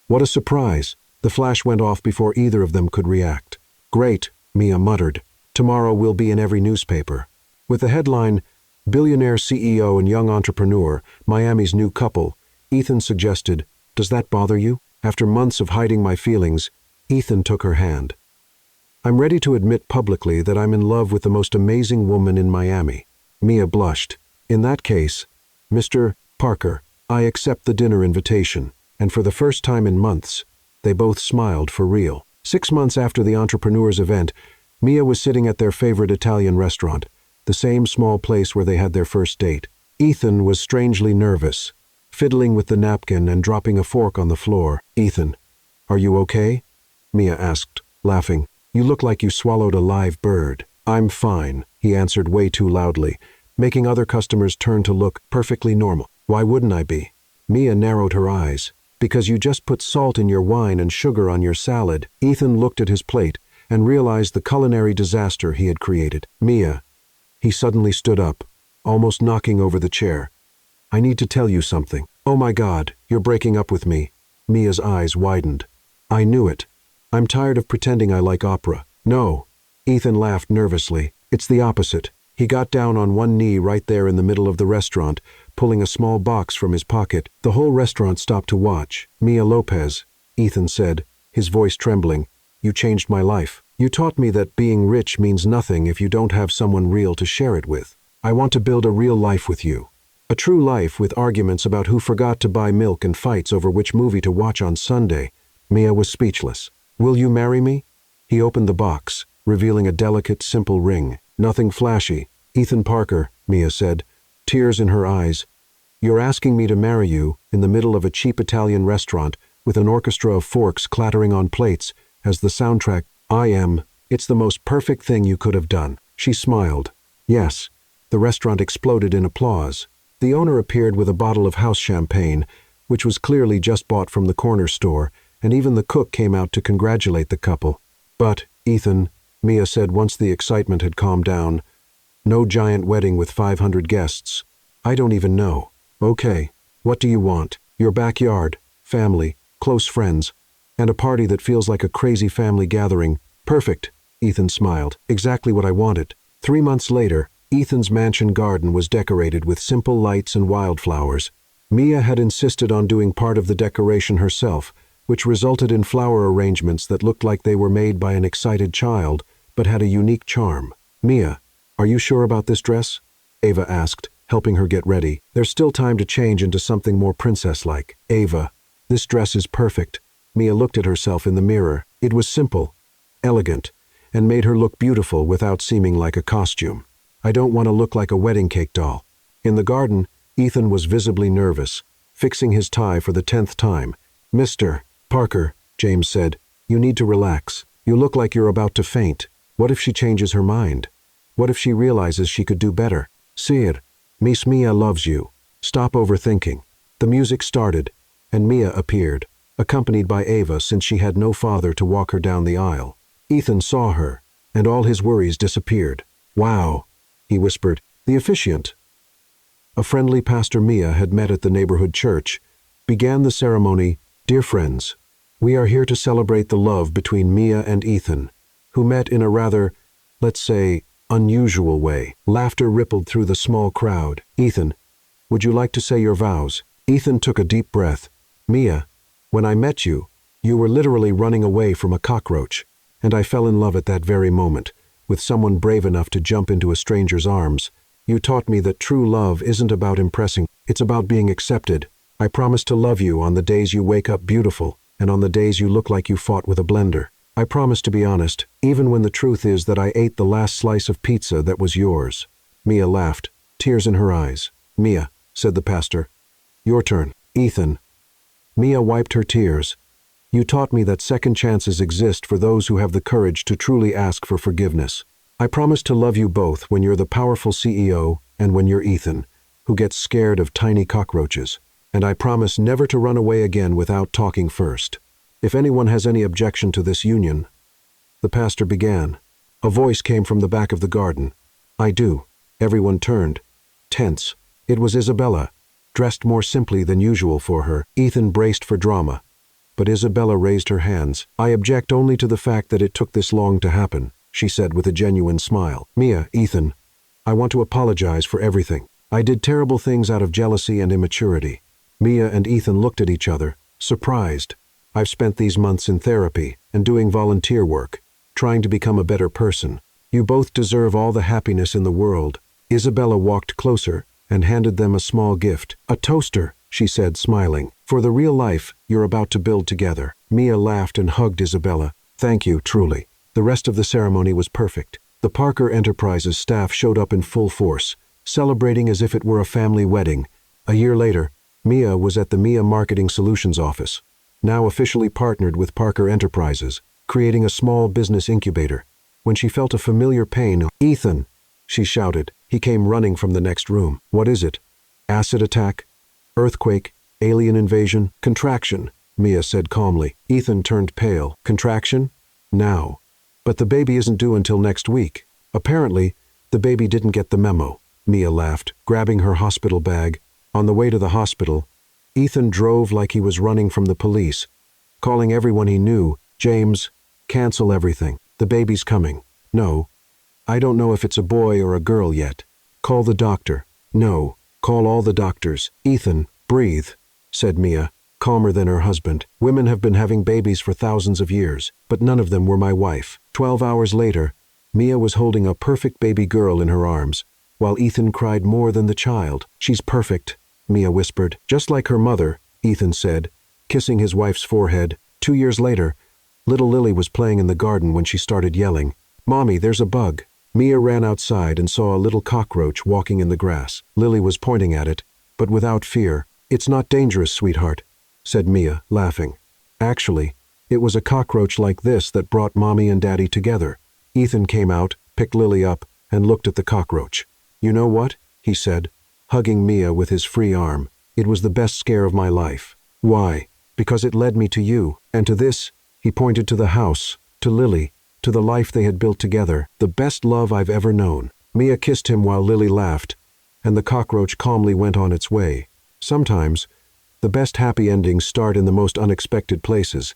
What a surprise. The flash went off before either of them could react. Great, Mia muttered. Tomorrow we'll be in every newspaper. With the headline, Billionaire CEO and Young Entrepreneur, Miami's New Couple, Ethan suggested, Does that bother you? After months of hiding my feelings, Ethan took her hand. I'm ready to admit publicly that I'm in love with the most amazing woman in Miami. Mia blushed. In that case, Mr. Parker, I accept the dinner invitation. And for the first time in months, they both smiled for real. 6 months after the entrepreneurs' event, Mia was sitting at their favorite Italian restaurant, the same small place where they had their first date. Ethan was strangely nervous, fiddling with the napkin and dropping a fork on the floor. Ethan, are you okay? Mia asked, laughing. You look like you swallowed a live bird. "I'm fine," he answered way too loudly, making other customers turn to look perfectly normal. "Why wouldn't I be?" Mia narrowed her eyes. "Because you just put salt in your wine and sugar on your salad." Ethan looked at his plate and realized the culinary disaster he had created. "Mia," he suddenly stood up, almost knocking over the chair. "I need to tell you something." "Oh my God, you're breaking up with me." Mia's eyes widened. "I knew it. I'm tired of pretending I like opera." "No." Ethan laughed nervously. "It's the opposite." He got down on one knee right there in the middle of the restaurant, pulling a small box from his pocket. The whole restaurant stopped to watch. "Mia Lopez," Ethan said, his voice trembling, "you changed my life. You taught me that being rich means nothing if you don't have someone real to share it with. I want to build a real life with you. A true life with arguments about who forgot to buy milk and fights over which movie to watch on Sunday." Mia was speechless. "Will you marry me?" He opened the box, revealing a delicate, simple ring. "Nothing flashy." "Ethan Parker," Mia said, tears in her eyes. "You're asking me to marry you in the middle of a cheap Italian restaurant with an orchestra of forks clattering on plates as the soundtrack. I am. It's the most perfect thing you could have done." She smiled. "Yes." The restaurant exploded in applause. The owner appeared with a bottle of house champagne, which was clearly just bought from the corner store, and even the cook came out to congratulate the couple. "But, Ethan," Mia said once the excitement had calmed down, "no giant wedding with 500 guests. I don't even know." "Okay, what do you want?" "Your backyard, family, close friends, and a party that feels like a crazy family gathering." "Perfect," Ethan smiled. "Exactly what I wanted." 3 months later, Ethan's mansion garden was decorated with simple lights and wildflowers. Mia had insisted on doing part of the decoration herself, which resulted in flower arrangements that looked like they were made by an excited child, but had a unique charm. "Mia, are you sure about this dress?" Ava asked, helping her get ready. "There's still time to change into something more princess-like." "Ava, this dress is perfect." Mia looked at herself in the mirror. It was simple, elegant, and made her look beautiful without seeming like a costume. "I don't want to look like a wedding cake doll." In the garden, Ethan was visibly nervous, fixing his tie for the 10th time. "Mr. Parker," James said, "you need to relax. You look like you're about to faint. What if she changes her mind? What if she realizes she could do better?" "Sir, Miss Mia loves you. Stop overthinking." The music started, and Mia appeared, accompanied by Ava since she had no father to walk her down the aisle. Ethan saw her, and all his worries disappeared. "Wow," he whispered. The officiant, a friendly pastor Mia had met at the neighborhood church, began the ceremony. "Dear friends, we are here to celebrate the love between Mia and Ethan, who met in a rather, let's say, unusual way." Laughter rippled through the small crowd. "Ethan, would you like to say your vows?" Ethan took a deep breath. "Mia, when I met you, you were literally running away from a cockroach, and I fell in love at that very moment, with someone brave enough to jump into a stranger's arms. You taught me that true love isn't about impressing, it's about being accepted. I promise to love you on the days you wake up beautiful, and on the days you look like you fought with a blender. I promise to be honest, even when the truth is that I ate the last slice of pizza that was yours." Mia laughed, tears in her eyes. "Mia," said the pastor, "your turn." "Ethan." Mia wiped her tears. "You taught me that second chances exist for those who have the courage to truly ask for forgiveness. I promise to love you both when you're the powerful CEO and when you're Ethan, who gets scared of tiny cockroaches. And I promise never to run away again without talking first. If anyone has any objection to this union..." The pastor began. A voice came from the back of the garden. "I do." Everyone turned, tense. It was Isabella, dressed more simply than usual for her. Ethan braced for drama, but Isabella raised her hands. "I object only to the fact that it took this long to happen," she said with a genuine smile. "Mia, Ethan, I want to apologize for everything. I did terrible things out of jealousy and immaturity." Mia and Ethan looked at each other, surprised. "I've spent these months in therapy and doing volunteer work, trying to become a better person. You both deserve all the happiness in the world." Isabella walked closer and handed them a small gift. "A toaster," she said, smiling, "for the real life you're about to build together." Mia laughed and hugged Isabella. "Thank you, truly." The rest of the ceremony was perfect. The Parker Enterprises staff showed up in full force, celebrating as if it were a family wedding. A year later, Mia was at the Mia Marketing Solutions office, now officially partnered with Parker Enterprises, creating a small business incubator. when she felt a familiar pain. "Ethan!" she shouted. He came running from the next room. "What is it? Acid attack? Earthquake? Alien invasion? Contraction," Mia said calmly. Ethan turned pale. "Contraction? Now. But the baby isn't due until next week." "Apparently, the baby didn't get the memo," Mia laughed, grabbing her hospital bag. On the way to the hospital, Ethan drove like he was running from the police, calling everyone he knew. "James, cancel everything. The baby's coming." "No. I don't know if it's a boy or a girl yet." "Call the doctor." "No. Call all the doctors." "Ethan, breathe," said Mia, calmer than her husband. "Women have been having babies for thousands of years, but none of them were my wife." 12 hours later, Mia was holding a perfect baby girl in her arms, while Ethan cried more than the child. "She's perfect," Mia whispered. "Just like her mother," Ethan said, kissing his wife's forehead. 2 years later, little Lily was playing in the garden when she started yelling, "Mommy, there's a bug." Mia ran outside and saw a little cockroach walking in the grass. Lily was pointing at it, but without fear. "It's not dangerous, sweetheart," said Mia, laughing. "Actually, it was a cockroach like this that brought Mommy and Daddy together." Ethan came out, picked Lily up, and looked at the cockroach. "You know what?" he said, hugging Mia with his free arm. "It was the best scare of my life." "Why?" "Because it led me to you, and to this," he pointed to the house, to Lily, to the life they had built together, "the best love I've ever known." Mia kissed him while Lily laughed, and the cockroach calmly went on its way. Sometimes, the best happy endings start in the most unexpected places.